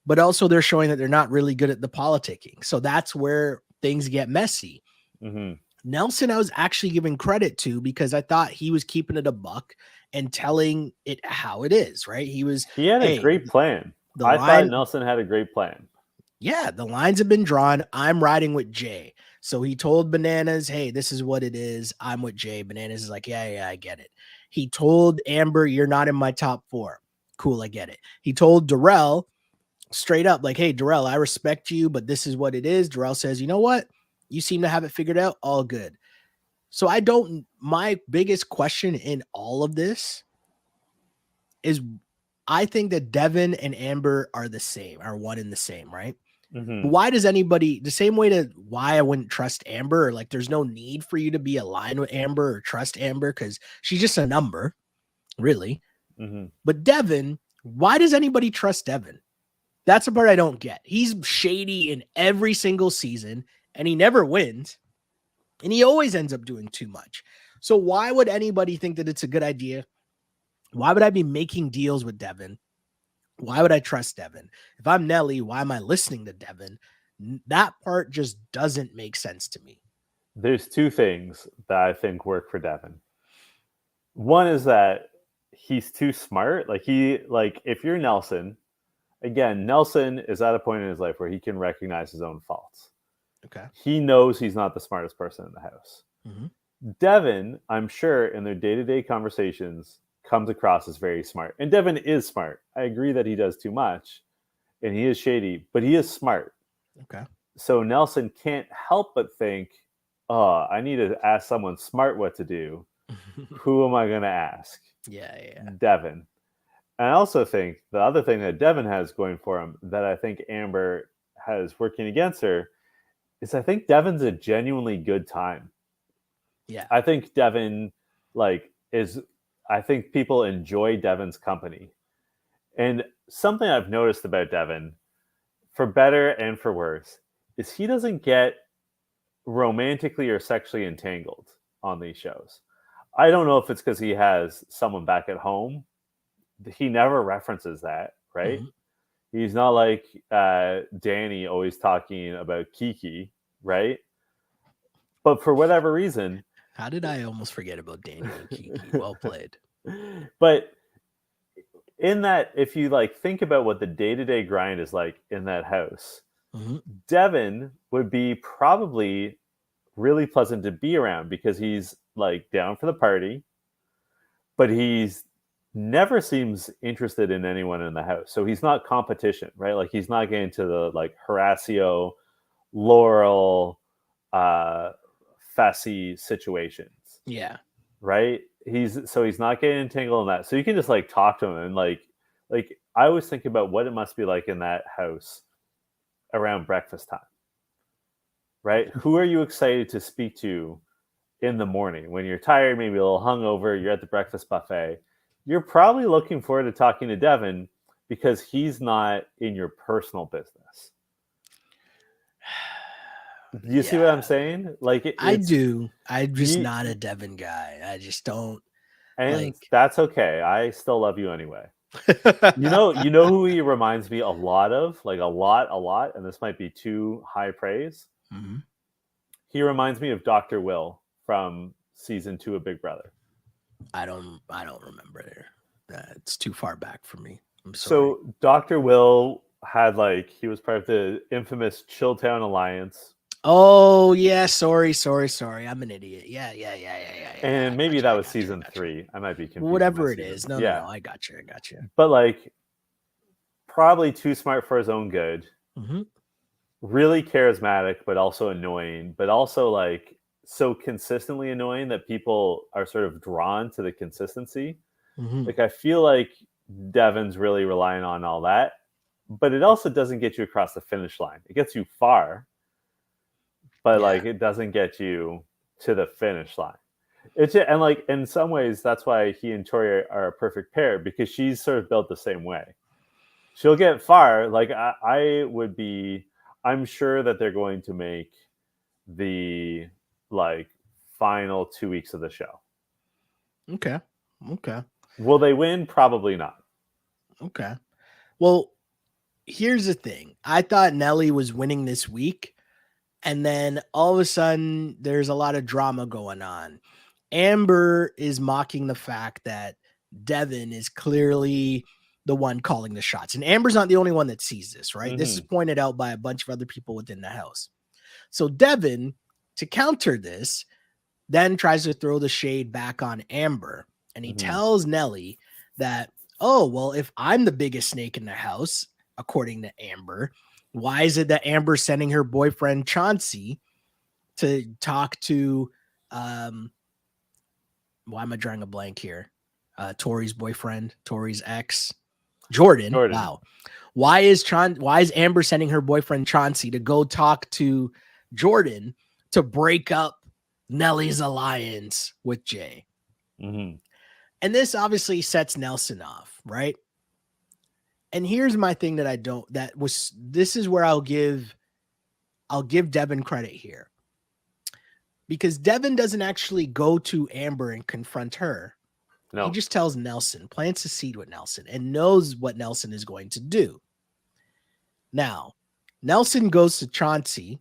but also they're showing that they're not really good at the politicking. So that's where things get messy. Mm-hmm. Nelson, I was actually giving credit to because I thought he was keeping it a buck and telling it how it is, right? He was, He had a hey, great plan. the I thought line, Nelson had a great plan. yeah, the lines have been drawn. I'm riding with Jay. So he told Bananas, hey, this is what it is. I'm with Jay. Bananas is like, yeah, I get it. He told Amber, you're not in my top 4. Cool, I get it. He told Darrell straight up, like, hey, Darrell, I respect you, but this is what it is. Darrell says, you know what? You seem to have it figured out. All good. So my biggest question in all of this is I think that Devin and Amber are the same, are one and the same, right? Mm-hmm. Why does anybody the same way to why I wouldn't trust Amber, or like there's no need for you to be aligned with Amber or trust Amber because she's just a number, really. Mm-hmm. But Devin, why does anybody trust Devin? That's the part I don't get. He's shady in every single season and he never wins. And he always ends up doing too much. So why would anybody think that it's a good idea? Why would I be making deals with Devin? Why would I trust Devin? If I'm Nelly, why am I listening to Devin? That part just doesn't make sense to me. There's two things that I think work for Devin. One is that he's too smart. Like if you're Nelson, again, Nelson is at a point in his life where he can recognize his own faults. Okay. He knows he's not the smartest person in the house. Mm-hmm. Devin, I'm sure, in their day-to-day conversations, comes across as very smart. And Devin is smart. I agree that he does too much and he is shady, but he is smart. Okay. So Nelson can't help but think, oh, I need to ask someone smart what to do. Who am I going to ask? Yeah. Devin. And I also think the other thing that Devin has going for him that I think Amber has working against her is I think Devin's a genuinely good time. Yeah. I think Devin I think people enjoy Devin's company. And something I've noticed about Devin, for better and for worse, is he doesn't get romantically or sexually entangled on these shows. I don't know if it's because he has someone back at home. He never references that, right? Mm-hmm. He's not like Danny always talking about Kiki, right? But for whatever reason, How did I almost forget about Danny and Kiki? Well played. But in that, if you like think about what the day-to-day grind is like in that house, Mm-hmm. Devin would be probably really pleasant to be around because he's like down for the party, but he's never seems interested in anyone in the house. So he's not competition, right? Like he's not getting to the like Horacio, Laurel, uh, Fessy situations, Yeah. right? He's not getting entangled in that. So you can just like talk to him and like I always think about what it must be like in that house around breakfast time, right? Who are you excited to speak to in the morning when you're tired, maybe a little hungover, you're at the breakfast buffet? You're probably looking forward to talking to Devin because he's not in your personal business. Do you see what I'm saying? Like I it's do. I'm just you, not a Devin guy. I just don't and like. that's okay. I still love you anyway. You know who he reminds me a lot of, like a lot, and this might be too high praise. Mhm. He reminds me of Dr. Will from season 2 of Big Brother. I don't remember there. It's too far back for me. I'm sorry. So Dr. Will had like he was part of the infamous Chilltown Alliance. Oh yeah, sorry. I'm an idiot. Yeah. And I maybe got you. that I was got you. I season got you. 3. I might be confusing my Whatever it seasons. is. No. Yeah. I got you. I got you. But like probably too smart for his own good. Mm-hmm. Really charismatic, but also annoying, but also like so consistently annoying that people are sort of drawn to the consistency. Mm-hmm. Like I feel like Devin's really relying on all that, but it also doesn't get you across the finish line. It gets you far, but Yeah. like it doesn't get you to the finish line. It's and like in some ways that's why he and Tori are a perfect pair because she's sort of built the same way. She'll get far. Like I would be. I'm sure that they're going to make the like final 2 weeks of the show. Okay. Will they win? Probably not. Okay. Well, here's the thing. I thought Nelly was winning this week, and then all of a sudden there's a lot of drama going on. Amber is mocking the fact that Devin is clearly the one calling the shots. And Amber's not the only one that sees this, right? This is pointed out by a bunch of other people within the house. So Devin, to counter this, then tries to throw the shade back on Amber. And he tells Nelly that, oh, well, if I'm the biggest snake in the house, according to Amber, why is it that Amber's sending her boyfriend Chauncey to talk to why am I drawing a blank here? Tori's boyfriend, Tori's ex, Jordan. Wow. Why is Amber sending her boyfriend Chauncey to go talk to Jordan to break up Nelly's alliance with Jay? Mm-hmm. And this obviously sets Nelson off, right? And here's my thing this is where I'll give Devin credit here. Because Devin doesn't actually go to Amber and confront her. No. He just tells Nelson, plants a seed with Nelson, and knows what Nelson is going to do. Now, Nelson goes to Chauncey,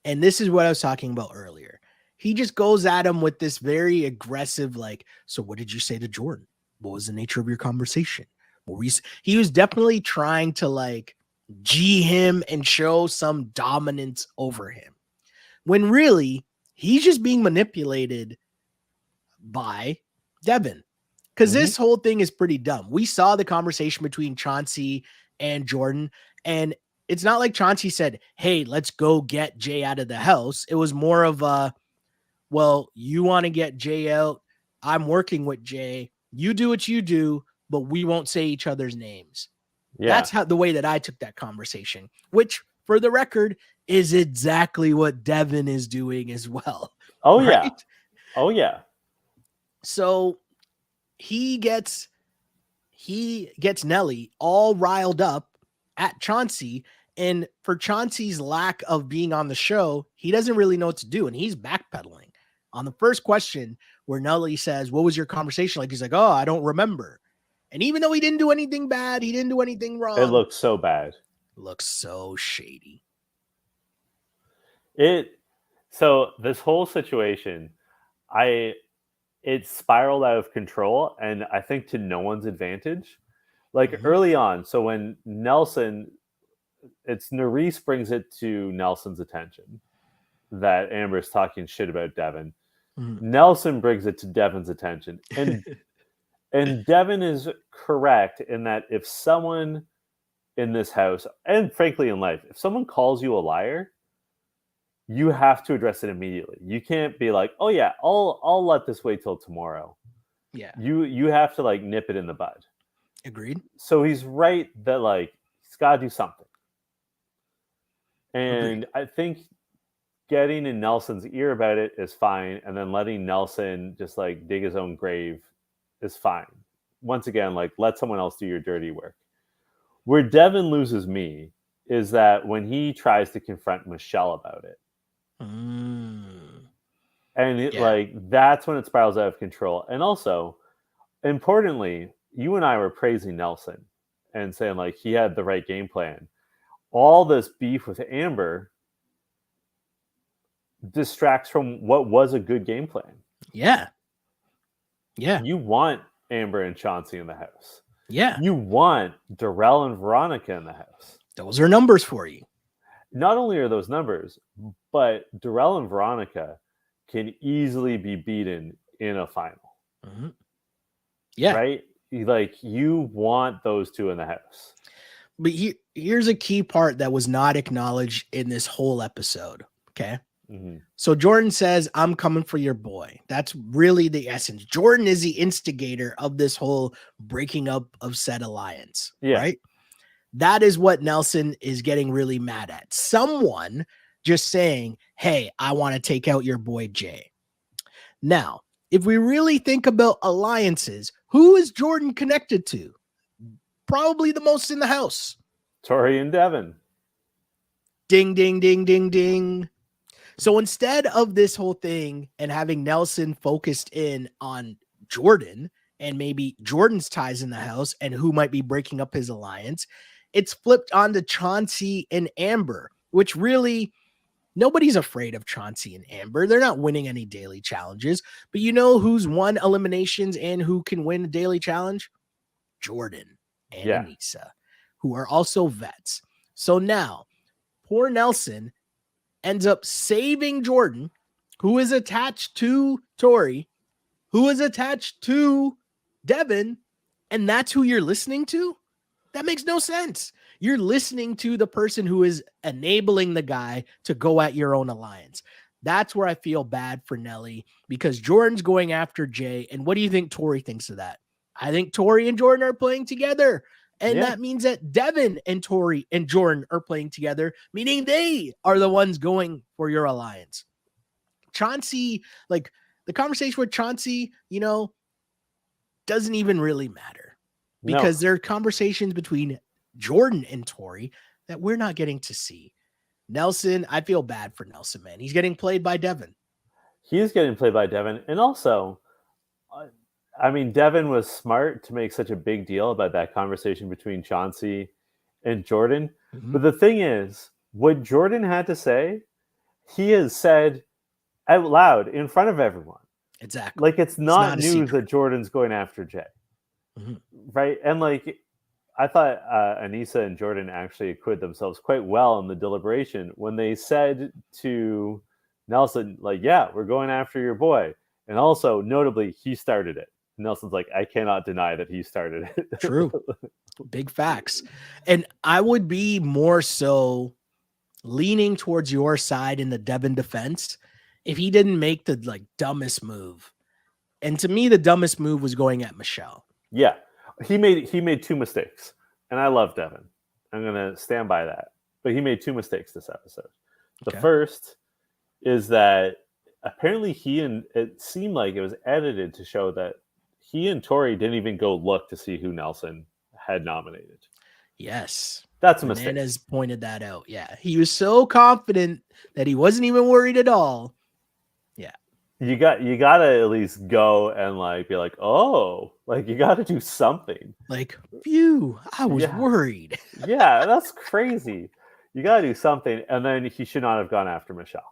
and this is what I was talking about earlier. He just goes at him with this very aggressive, like, so what did you say to Jordan? What was the nature of your conversation? He was definitely trying to like G him and show some dominance over him. When really, he's just being manipulated by Devin. Because this whole thing is pretty dumb. We saw the conversation between Chauncey and Jordan, and it's not like Chauncey said, hey, let's go get Jay out of the house. It was more of a, well, you want to get Jay out. I'm working with Jay. You do what you do, but we won't say each other's names. Yeah. That's how the way that I took that conversation, which for the record is exactly what Devin is doing as well. Oh, right? Yeah. Oh, yeah. So he gets Nelly all riled up at Chauncey. And for Chauncey's lack of being on the show, he doesn't really know what to do. And he's backpedaling on the first question where Nelly says, what was your conversation like? He's like, oh, I don't remember. And even though he didn't do anything bad, he didn't do anything wrong. It looks so bad. Looks so shady. So this whole situation, it spiraled out of control, and I think to no one's advantage. Like early on, so when Nelson, it's Nerys brings it to Nelson's attention that Amber's talking shit about Devin. Mhm. Nelson brings it to Devin's attention. And Devin is correct in that if someone in this house, and frankly in life, if someone calls you a liar, you have to address it immediately. You can't be like, "Oh yeah, I'll let this wait till tomorrow." Yeah. You have to like nip it in the bud. Agreed. So he's right that like he's got to do something. Agreed. And I think getting in Nelson's ear about it is fine, and then letting Nelson just like dig his own grave is fine. Once again, like let someone else do your dirty work. Where Devin loses me is that when he tries to confront Michelle about it. Mm. And Yeah. like that's when it spirals out of control. And also, importantly, you and I were praising Nelson and saying like he had the right game plan. All this beef with Amber distracts from what was a good game plan. Yeah. Yeah. You want Amber and Chauncey in the house. Yeah. You want Darrell and Veronica in the house. Those are numbers for you. Not only are those numbers, but Darrell and Veronica can easily be beaten in a final. Mm-hmm. Yeah. Right? Like you want those two in the house. But here's a key part that was not acknowledged in this whole episode. Okay. Mm-hmm. So Jordan says, "I'm coming for your boy." That's really the essence. Jordan is the instigator of this whole breaking up of said alliance. Yeah. Right. That is what Nelson is getting really mad at. Someone just saying, "Hey, I want to take out your boy Jay." Now, if we really think about alliances, who is Jordan connected to? Probably the most in the house. Tori and Devin. Ding, ding, ding, ding, ding. So instead of this whole thing and having Nelson focused in on Jordan and maybe Jordan's ties in the house and who might be breaking up his alliance, it's flipped onto Chauncey and Amber, which really nobody's afraid of Chauncey and Amber. They're not winning any daily challenges, but you know who's won eliminations and who can win a daily challenge? Jordan and Anissa, who are also vets. So now poor Nelson ends up saving Jordan, who is attached to Tori, who is attached to Devin, and that's who you're listening to? That makes no sense. You're listening to the person who is enabling the guy to go at your own alliance. That's where I feel bad for Nelly, because Jordan's going after Jay. And what do you think Tori thinks of that? I think Tori and Jordan are playing together. And that means that Devin and Tori and Jordan are playing together, meaning they are the ones going for your alliance. Chauncey, like the conversation with Chauncey, you know, doesn't even really matter because there are conversations between Jordan and Tori that we're not getting to see. Nelson, I feel bad for Nelson, man. He's getting played by Devin. He is getting played by Devin. And also, I mean, Devin was smart to make such a big deal about that conversation between Chauncey and Jordan. Mm-hmm. But the thing is, what Jordan had to say, he has said out loud in front of everyone. Exactly. Like, it's not news that Jordan's going after Jay. Mm-hmm. Right? And, like, I thought Anissa and Jordan actually acquitted themselves quite well in the deliberation when they said to Nelson, like, yeah, we're going after your boy. And also, notably, he started it. Nelson's like, I cannot deny that he started it. True. Big facts. And I would be more so leaning towards your side in the Devin defense if he didn't make the like dumbest move. And to me, the dumbest move was going at Michelle. Yeah. He made two mistakes. And I love Devin. I'm going to stand by that. But he made two mistakes this episode. The first is that apparently it seemed like it was edited to show that he and Tori didn't even go look to see who Nelson had nominated. Yes. That's a mistake. Bananas pointed that out. Yeah. He was so confident that he wasn't even worried at all. Yeah. You got to at least go and like be like, oh, like you got to do something. Like, phew, I was worried. Yeah, that's crazy. You got to do something. And then he should not have gone after Michelle.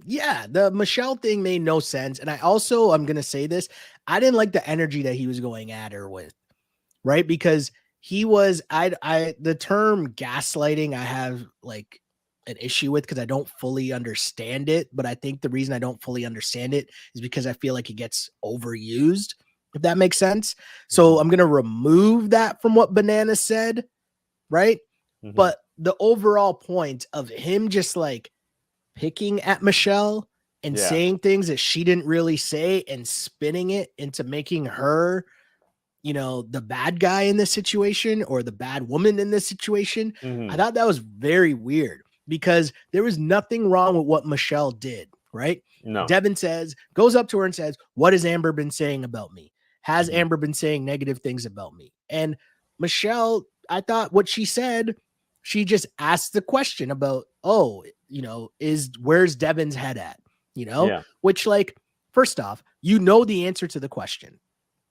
Yeah, the Michelle thing made no sense. And I'm going to say this. I didn't like the energy that he was going at her with, right? Because he was, the term gaslighting, I have like an issue with because I don't fully understand it. But I think the reason I don't fully understand it is because I feel like it gets overused, if that makes sense. So I'm going to remove that from what Banana said, right? Mm-hmm. But the overall point of him just like picking at Michelle and saying things that she didn't really say and spinning it into making her, you know, the bad guy in this situation or the bad woman in this situation. I thought that was very weird because there was nothing wrong with what Michelle did, right? No. Devin goes up to her and says, what has Amber been saying about me? Has Amber been saying negative things about me? And Michelle, I thought what she said, she just asked the question about, oh, you know, where's Devin's head at? You know, which, like, first off, you know the answer to the question.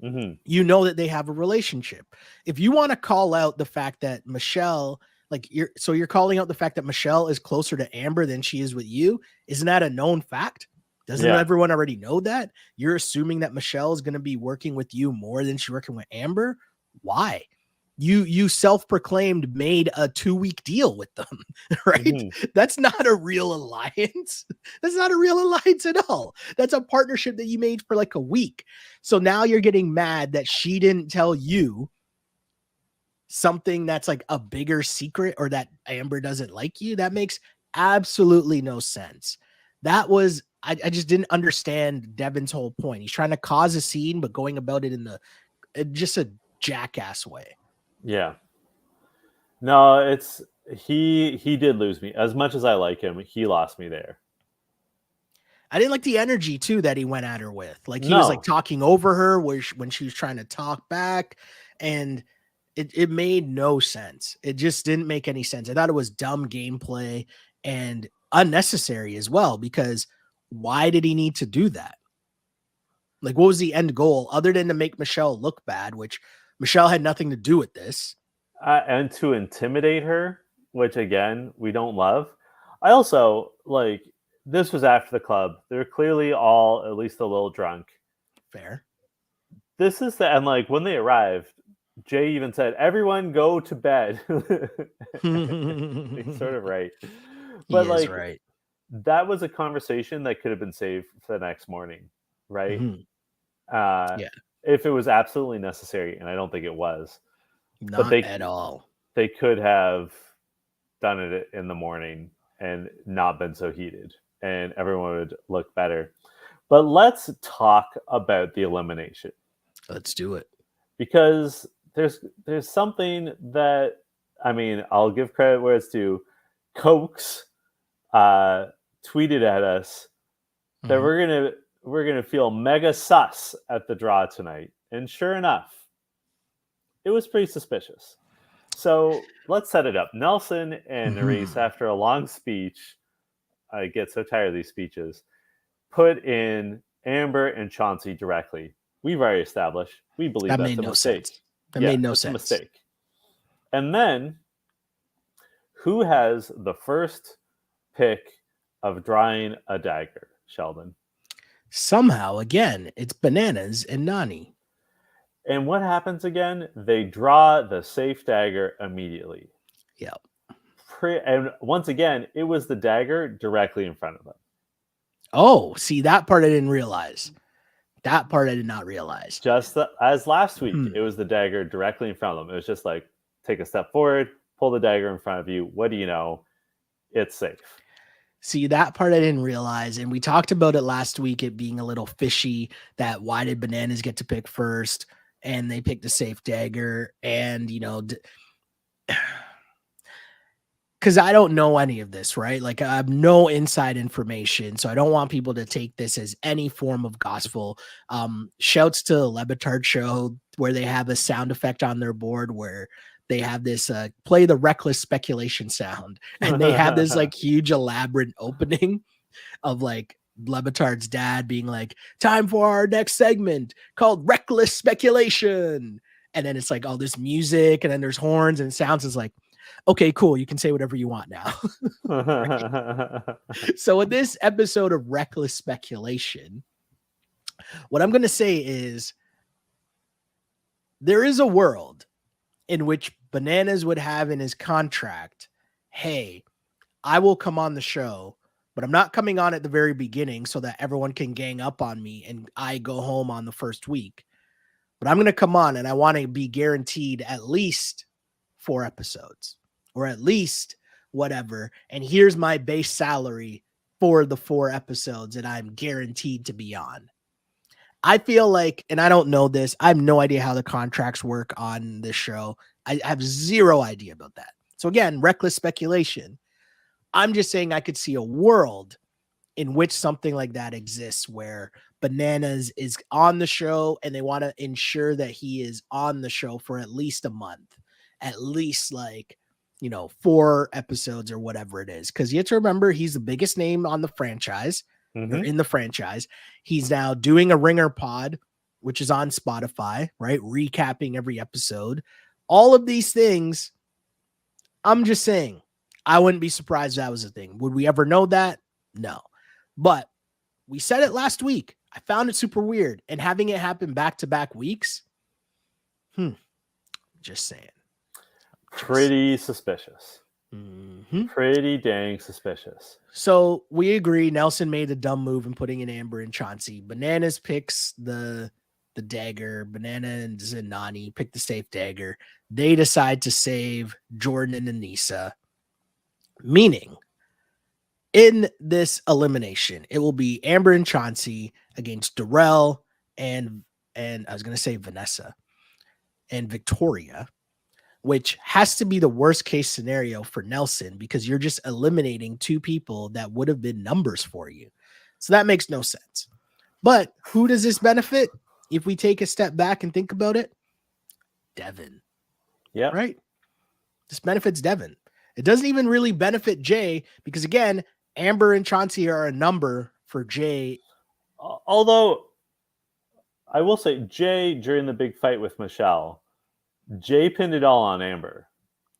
You know that they have a relationship. If you want to call out the fact that Michelle, like, you're calling out the fact that Michelle is closer to Amber than she is with you. Isn't that a known fact? Doesn't everyone already know that? You're assuming that Michelle is going to be working with you more than she's working with Amber. Why? You self-proclaimed made a 2-week deal with them, right? That's not a real alliance. That's not a real alliance at all. That's a partnership that you made for like a week. So now you're getting mad that she didn't tell you something that's like a bigger secret or that Amber doesn't like you. That makes absolutely no sense. That was, I just didn't understand Devin's whole point. He's trying to cause a scene, but going about it in just a jackass way. Yeah. No, it's he did lose me. As much as I like him, he lost me there. I didn't like the energy too that he went at her with. Like he was like talking over her when she was trying to talk back, and it made no sense. It just didn't make any sense. I thought it was dumb gameplay and unnecessary as well, because why did he need to do that? Like, what was the end goal other than to make Michelle look bad, which Michelle had nothing to do with this? And to intimidate her, which again, we don't love. I also, like, this was after the club. They're clearly all at least a little drunk. Fair. This is and like when they arrived, Jay even said, everyone go to bed. He's sort of right. But like, right. That was a conversation that could have been saved for the next morning, right? If it was absolutely necessary, and I don't think it was. Not at all. They could have done it in the morning and not been so heated, and everyone would look better. But let's talk about the elimination. Let's do it. Because there's something that, I mean, I'll give credit where it's due. Cokes tweeted at us that we're gonna feel mega sus at the draw tonight, and sure enough, it was pretty suspicious. So let's set it up. Nelson and Nerese, after a long speech, I get so tired of these speeches, put in Amber and Chauncey directly. We've already established we believe that that's made a no mistake. Sense. That made no sense. A mistake. And then, who has the first pick of drawing a dagger, Sheldon? Somehow, again, it's Bananas and Nani. And what happens again? They draw the safe dagger immediately. Yep. And once again, it was the dagger directly in front of them. Oh, see, that part I didn't realize. That part I did not realize. Just as last week, it was the dagger directly in front of them. It was just like, take a step forward, pull the dagger in front of you. What do you know? It's safe. See, that part I didn't realize. And we talked about it last week, it being a little fishy, that why did Bananas get to pick first? And they picked a safe dagger. And, you know, because I don't know any of this, right? Like, I have no inside information. So I don't want people to take this as any form of gospel. Shouts to Lebitard Show, where they have a sound effect on their board where they have this play the reckless speculation sound. And they have this like huge elaborate opening of like Lebitard's dad being like, time for our next segment called Reckless Speculation. And then it's like all this music and then there's horns and sounds. Is like, okay, cool. You can say whatever you want now. So in this episode of Reckless Speculation, what I'm going to say is there is a world in which Bananas would have in his contract, hey, I will come on the show, but I'm not coming on at the very beginning so that everyone can gang up on me and I go home on the first week. But I'm going to come on and I want to be guaranteed at least 4 episodes or at least whatever. And here's my base salary for the 4 episodes that I'm guaranteed to be on. I feel like, and I don't know this, I have no idea how the contracts work on this show. I have zero idea about that. So again, reckless speculation. I'm just saying I could see a world in which something like that exists where Bananas is on the show and they want to ensure that he is on the show for at least a month, at least 4 episodes or whatever it is. Because you have to remember, he's the biggest name on the franchise. Or in the franchise. He's now doing a Ringer pod, which is on Spotify, right? Recapping every episode. All of these things, I'm just saying, I wouldn't be surprised if that was a thing. Would we ever know that? No. But we said it last week. I found it super weird. And having it happen back-to-back weeks, just saying. Pretty suspicious. Mm-hmm. Pretty dang suspicious. So we agree Nelson made a dumb move in putting in Amber and Chauncey. Bananas picks the dagger. Banana and Zanani pick the safe dagger. They decide to save Jordan and Anissa. Meaning, in this elimination, it will be Amber and Chauncey against Darrell and I was going to say Vanessa and Victoria, which has to be the worst case scenario for Nelson because you're just eliminating 2 people that would have been numbers for you. So that makes no sense. But who does this benefit? If we take a step back and think about it, Devin. Yeah. Right? This benefits Devin. It doesn't even really benefit Jay because, again, Amber and Chauncey are a number for Jay. Although, I will say, Jay, during the big fight with Michelle, Jay pinned it all on Amber.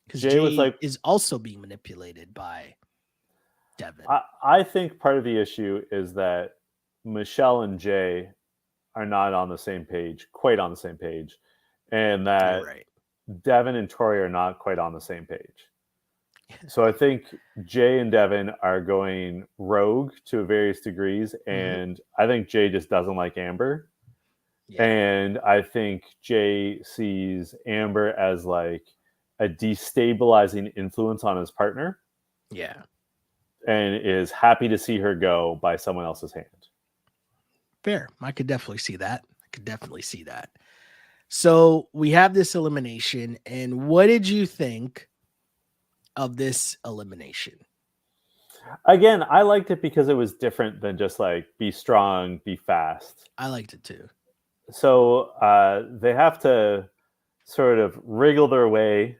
Because Jay was is also being manipulated by Devin. I think part of the issue is that Michelle and Jay are not on the same page, quite on the same page, and that Devin and Tori are not quite on the same page. So I think Jay and Devin are going rogue to various degrees, and I think Jay just doesn't like Amber. Yeah. And I think Jay sees Amber as like a destabilizing influence on his partner. Yeah. And is happy to see her go by someone else's hand. Fair. I could definitely see that. So we have this elimination. And what did you think of this elimination? Again, I liked it because it was different than just like be strong, be fast. I liked it too. So they have to sort of wriggle their way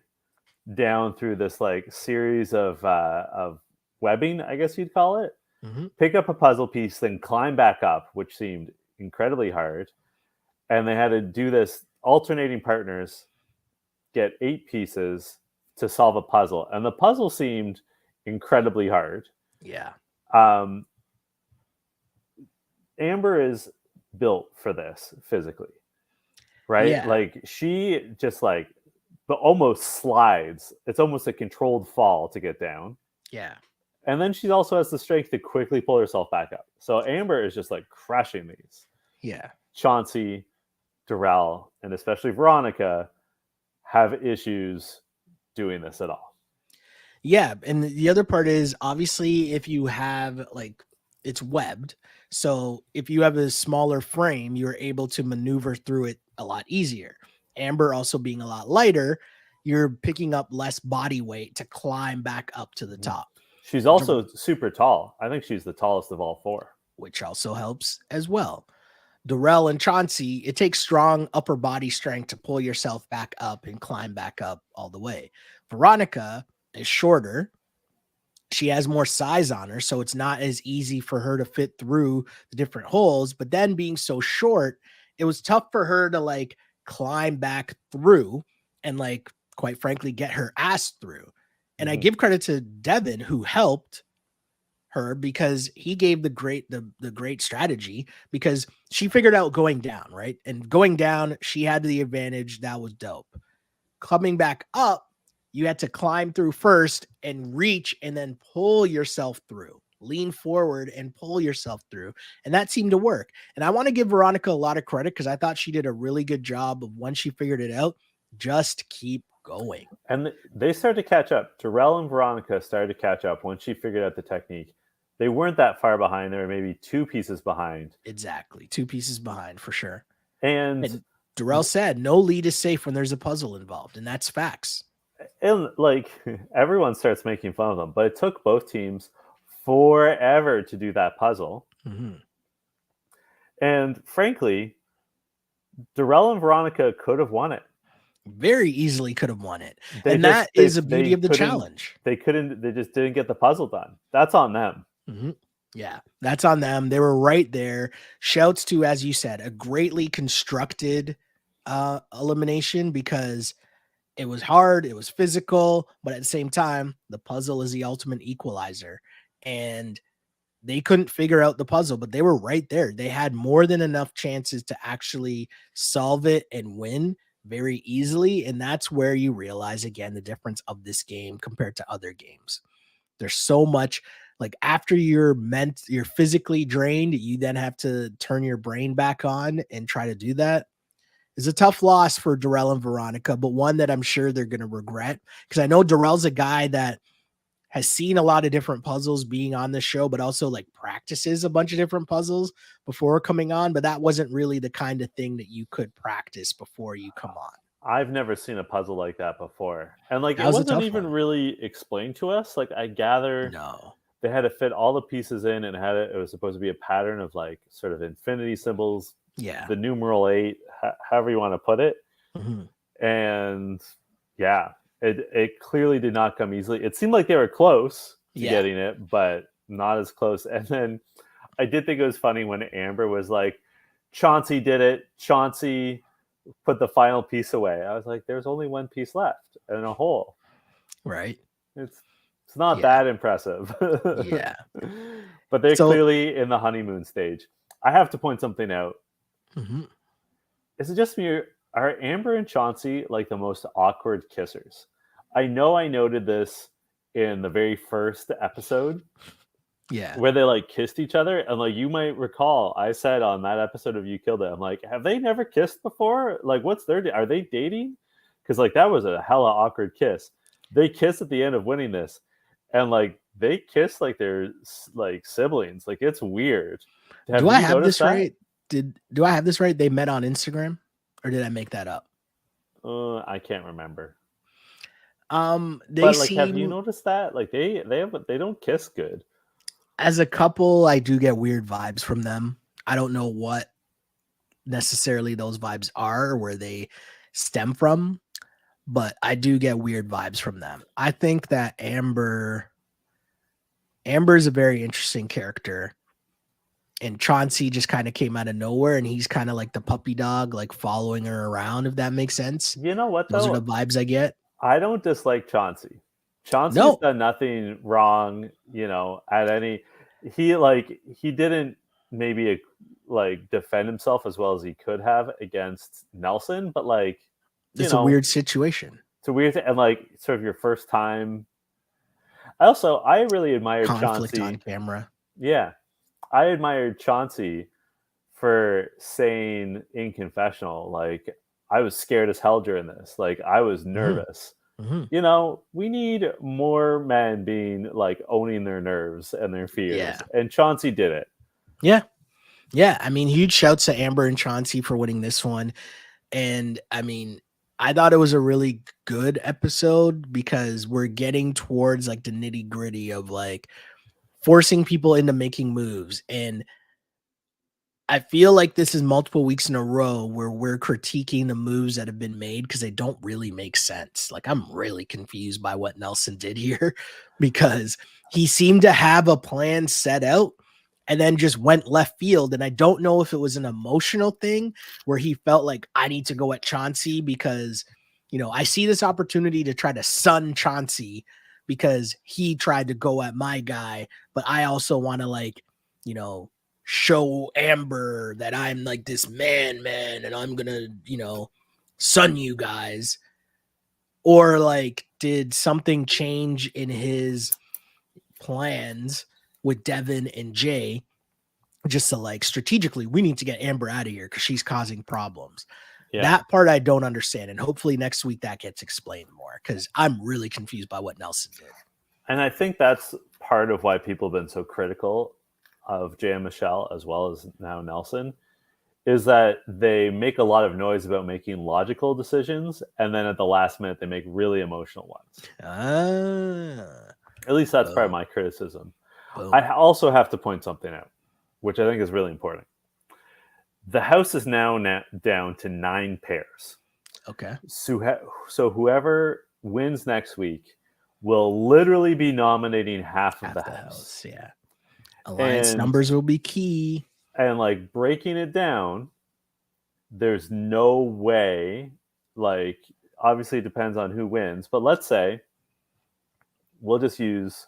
down through this like series of webbing, I guess you'd call it. Pick up a puzzle piece, then climb back up, which seemed incredibly hard. And they had to do this alternating partners, get 8 pieces to solve a puzzle. And the puzzle seemed incredibly hard. Yeah. Amber is built for this physically, right? Yeah. Like she just like but almost slides. It's almost a controlled fall to get down. Yeah. And then she also has the strength to quickly pull herself back up. So Amber is just like crushing these. Yeah. Chauncey, Darrell, and especially Veronica have issues doing this at all. Yeah. And the other part is obviously if you have like it's webbed. So if you have a smaller frame, you're able to maneuver through it a lot easier. Amber also being a lot lighter, you're picking up less body weight to climb back up to the top. She's also super tall. I think she's the tallest of all 4. Which also helps as well. Darrell and Chauncey, it takes strong upper body strength to pull yourself back up and climb back up all the way. Veronica is shorter. She has more size on her, so it's not as easy for her to fit through the different holes. But then being so short, it was tough for her to like climb back through and like, quite frankly, get her ass through. And I give credit to Devin who helped her because he gave the great strategy because she figured out going down, right? And going down, she had the advantage. That was dope. Coming back up, you had to climb through first and reach and then pull yourself through. Lean forward and pull yourself through. And that seemed to work. And I want to give Veronica a lot of credit because I thought she did a really good job of once she figured it out, just keep going. And they started to catch up. Darrell and Veronica started to catch up once she figured out the technique. They weren't that far behind. They were maybe 2 pieces behind. Exactly. 2 pieces behind for sure. And Darrell said no lead is safe when there's a puzzle involved. And that's facts. And like everyone starts making fun of them, but it took both teams forever to do that puzzle. Mm-hmm. And frankly, Darrell and Veronica could have won it. Very easily could have won it. That is a beauty of the challenge. They just didn't get the puzzle done. That's on them. Mm-hmm. Yeah, that's on them. They were right there. Shouts to, as you said, a greatly constructed elimination because it was hard, it was physical, but at the same time, the puzzle is the ultimate equalizer. And they couldn't figure out the puzzle, but they were right there. They had more than enough chances to actually solve it and win very easily. And that's where you realize, again, the difference of this game compared to other games. There's so much, like after you're physically drained, you then have to turn your brain back on and try to do that. It's a tough loss for Darrell and Veronica, but one that I'm sure they're going to regret because I know Darrell's a guy that has seen a lot of different puzzles being on the show, but also like practices a bunch of different puzzles before coming on. But that wasn't really the kind of thing that you could practice before you come on. I've never seen a puzzle like that before. And like, it wasn't even really explained to us. Like I gather they had to fit all the pieces in and it was supposed to be a pattern of like sort of infinity symbols. Yeah. The numeral 8, however you want to put it. Mm-hmm. And yeah, it clearly did not come easily. It seemed like they were close to getting it, but not as close. And then I did think it was funny when Amber was like, Chauncey did it. Chauncey put the final piece away. I was like, there's only one piece left in a hole. Right. It's not that impressive. Yeah. But they're clearly in the honeymoon stage. I have to point something out. Mm-hmm. Is it just me? Are Amber and Chauncey like the most awkward kissers? I know I noted this in the very first episode. Yeah. Where they like kissed each other. And like you might recall, I said on that episode of You Killed It, I'm like, have they never kissed before? Like, are they dating? Because like that was a hella awkward kiss. They kiss at the end of winning this. And like they kiss like they're like siblings. Like it's weird. Do I have this right? Do I have this right? They met on Instagram, or did I make that up? I can't remember. Have you noticed that? Like they don't kiss good. As a couple, I do get weird vibes from them. I don't know what necessarily those vibes are or where they stem from, but I do get weird vibes from them. I think that Amber is a very interesting character. And Chauncey just kind of came out of nowhere, and he's kind of like the puppy dog, like following her around, if that makes sense. You know what, though? Those are the vibes I get. I don't dislike Chauncey. Chauncey's done nothing wrong, he didn't maybe like defend himself as well as he could have against Nelson, but like, it's a weird situation. It's a weird thing. And like sort of your first time. I really admired conflict Chauncey on camera. Yeah. I admired Chauncey for saying in confessional, like, I was scared as hell during this. Like, I was nervous. Mm-hmm. We need more men being like owning their nerves and their fears. Yeah. And Chauncey did it. Yeah. Yeah. I mean, huge shouts to Amber and Chauncey for winning this one. And I mean, I thought it was a really good episode because we're getting towards like the nitty gritty of like forcing people into making moves. And I feel like this is multiple weeks in a row where we're critiquing the moves that have been made because they don't really make sense. Like, I'm really confused by what Nelson did here because he seemed to have a plan set out and then just went left field. And I don't know if it was an emotional thing where he felt like, I need to go at Chauncey because, I see this opportunity to try to sun Chauncey because he tried to go at my guy, but I also want to show Amber that I'm like this man, and I'm gonna, sun you guys. Or like, did something change in his plans with Devin and Jay? Just to like strategically, we need to get Amber out of here because she's causing problems. Yeah. That part I don't understand. And hopefully next week that gets explained more because I'm really confused by what Nelson did. And I think that's part of why people have been so critical of Jay and Michelle, as well as now Nelson, is that they make a lot of noise about making logical decisions, and then at the last minute they make really emotional ones. At least that's part of my criticism. I also have to point something out, which I think is really important. The house is now down to 9 pairs. Okay. So whoever wins next week will literally be nominating half of the house. Yeah. Alliance numbers will be key. And like breaking it down, there's no way, like obviously it depends on who wins, but let's say we'll just use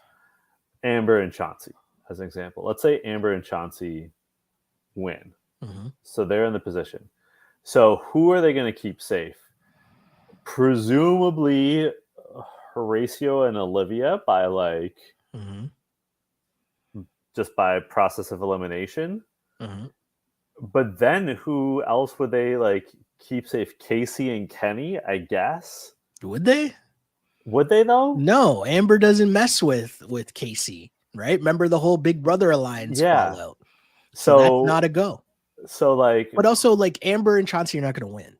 Amber and Chauncey as an example. Let's say Amber and Chauncey win. Mm-hmm. So they're in the position. So who are they going to keep safe? Presumably Horatio and Olivia by like just by process of elimination. Mm-hmm. But then who else would they like keep safe? Casey and Kenny, I guess. Would they? Would they though? No, Amber doesn't mess with Casey, right? Remember the whole Big Brother alliance fallout. So that's not a go. So like, but also like Amber and Chauncey are not going to win.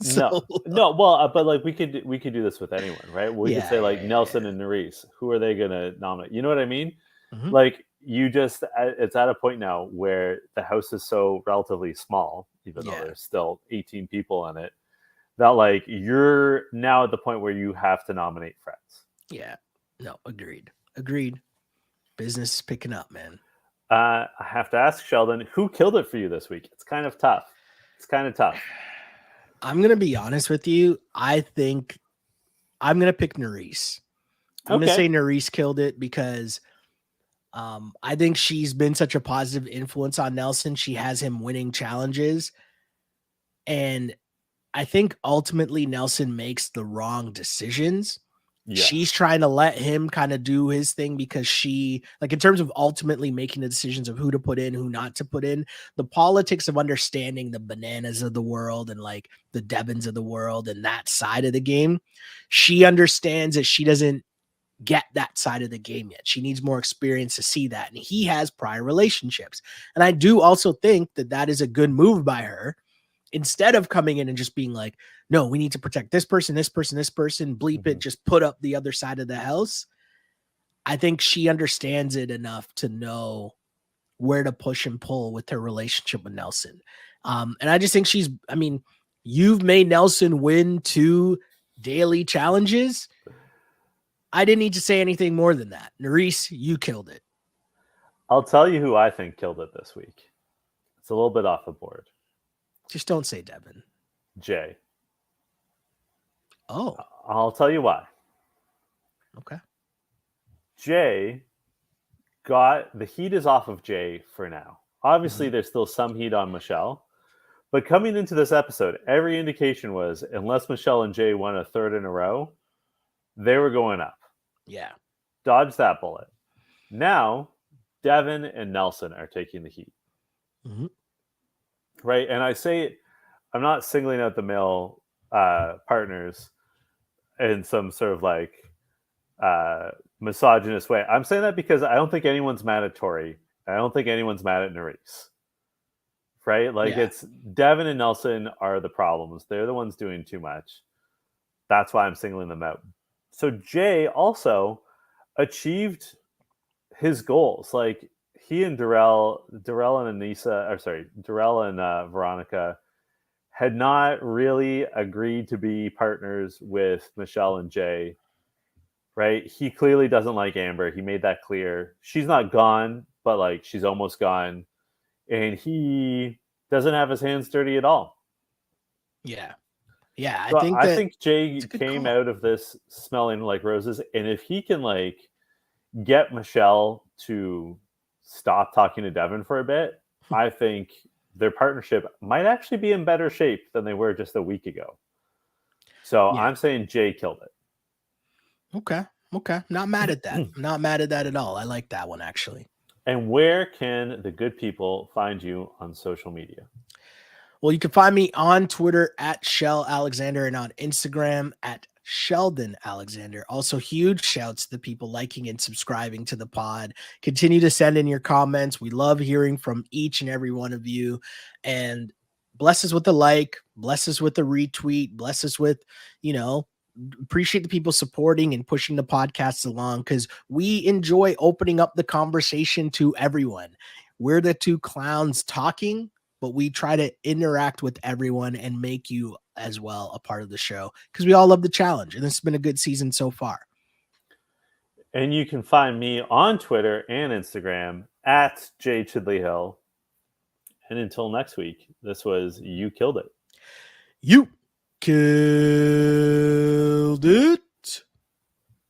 So, no. Well, but like we could do this with anyone, right? We could say like Nelson and Nerys. Who are they going to nominate? You know what I mean? Mm-hmm. Like it's at a point now where the house is so relatively small, even though there's still 18 people in it, that like you're now at the point where you have to nominate friends. Yeah. No, agreed. Business is picking up, man. I have to ask Sheldon, who killed it for you this week? It's kind of tough. I'm going to be honest with you. I think I'm going to pick Nerys. I'm going to say Nerys killed it because I think she's been such a positive influence on Nelson. She has him winning challenges. And I think ultimately Nelson makes the wrong decisions. Yeah. She's trying to let him kind of do his thing because she, like in terms of ultimately making the decisions of who to put in, who not to put in, the politics of understanding the Bananas of the world and like the Devins of the world and that side of the game, she understands that she doesn't get that side of the game yet. She needs more experience to see that. And he has prior relationships. And I do also think that that is a good move by her. Instead of coming in and just being like, no, we need to protect this person, bleep it, just put up the other side of the house. I think she understands it enough to know where to push and pull with her relationship with Nelson. And I just think you've made Nelson win 2 daily challenges. I didn't need to say anything more than that. Nerys, you killed it. I'll tell you who I think killed it this week. It's a little bit off the board. Just don't say Devin. Jay. Oh. I'll tell you why. Okay. Jay got the heat is off of Jay for now. Obviously, there's still some heat on Michelle. But coming into this episode, every indication was unless Michelle and Jay won a third in a row, they were going up. Yeah. Dodge that bullet. Now, Devin and Nelson are taking the heat. Mm-hmm. Right? And I say, I'm not singling out the male partners in some sort of like misogynist way. I'm saying that because I don't think anyone's mad at Tori. I don't think anyone's mad at Nerys. Right? Like it's Devin and Nelson are the problems. They're the ones doing too much. That's why I'm singling them out. So Jay also achieved his goals. Like he and Darrell and Veronica had not really agreed to be partners with Michelle and Jay. Right? He clearly doesn't like Amber. He made that clear. She's not gone, but like she's almost gone. And he doesn't have his hands dirty at all. Yeah. Yeah, so I think Jay came out of this smelling like roses. And if he can like get Michelle to stop talking to Devin for a bit, I think their partnership might actually be in better shape than they were just a week ago. So I'm saying Jay killed it. Okay. Not mad at that. Not mad at that at all. I like that one, actually. And where can the good people find you on social media? Well, you can find me on Twitter at Shell Alexander and on Instagram at Sheldon Alexander. Also, huge shouts to the people liking and subscribing to the pod. Continue to send in your comments. We love hearing from each and every one of you. And bless us with a like, bless us with a retweet, bless us with, appreciate the people supporting and pushing the podcast along, because we enjoy opening up the conversation to everyone. We're the two clowns talking, but we try to interact with everyone and make you as well a part of the show, because we all love the challenge, and this has been a good season so far. And you can find me on Twitter and Instagram at jchidleyhill. And until next week, this was You Killed It. You killed it.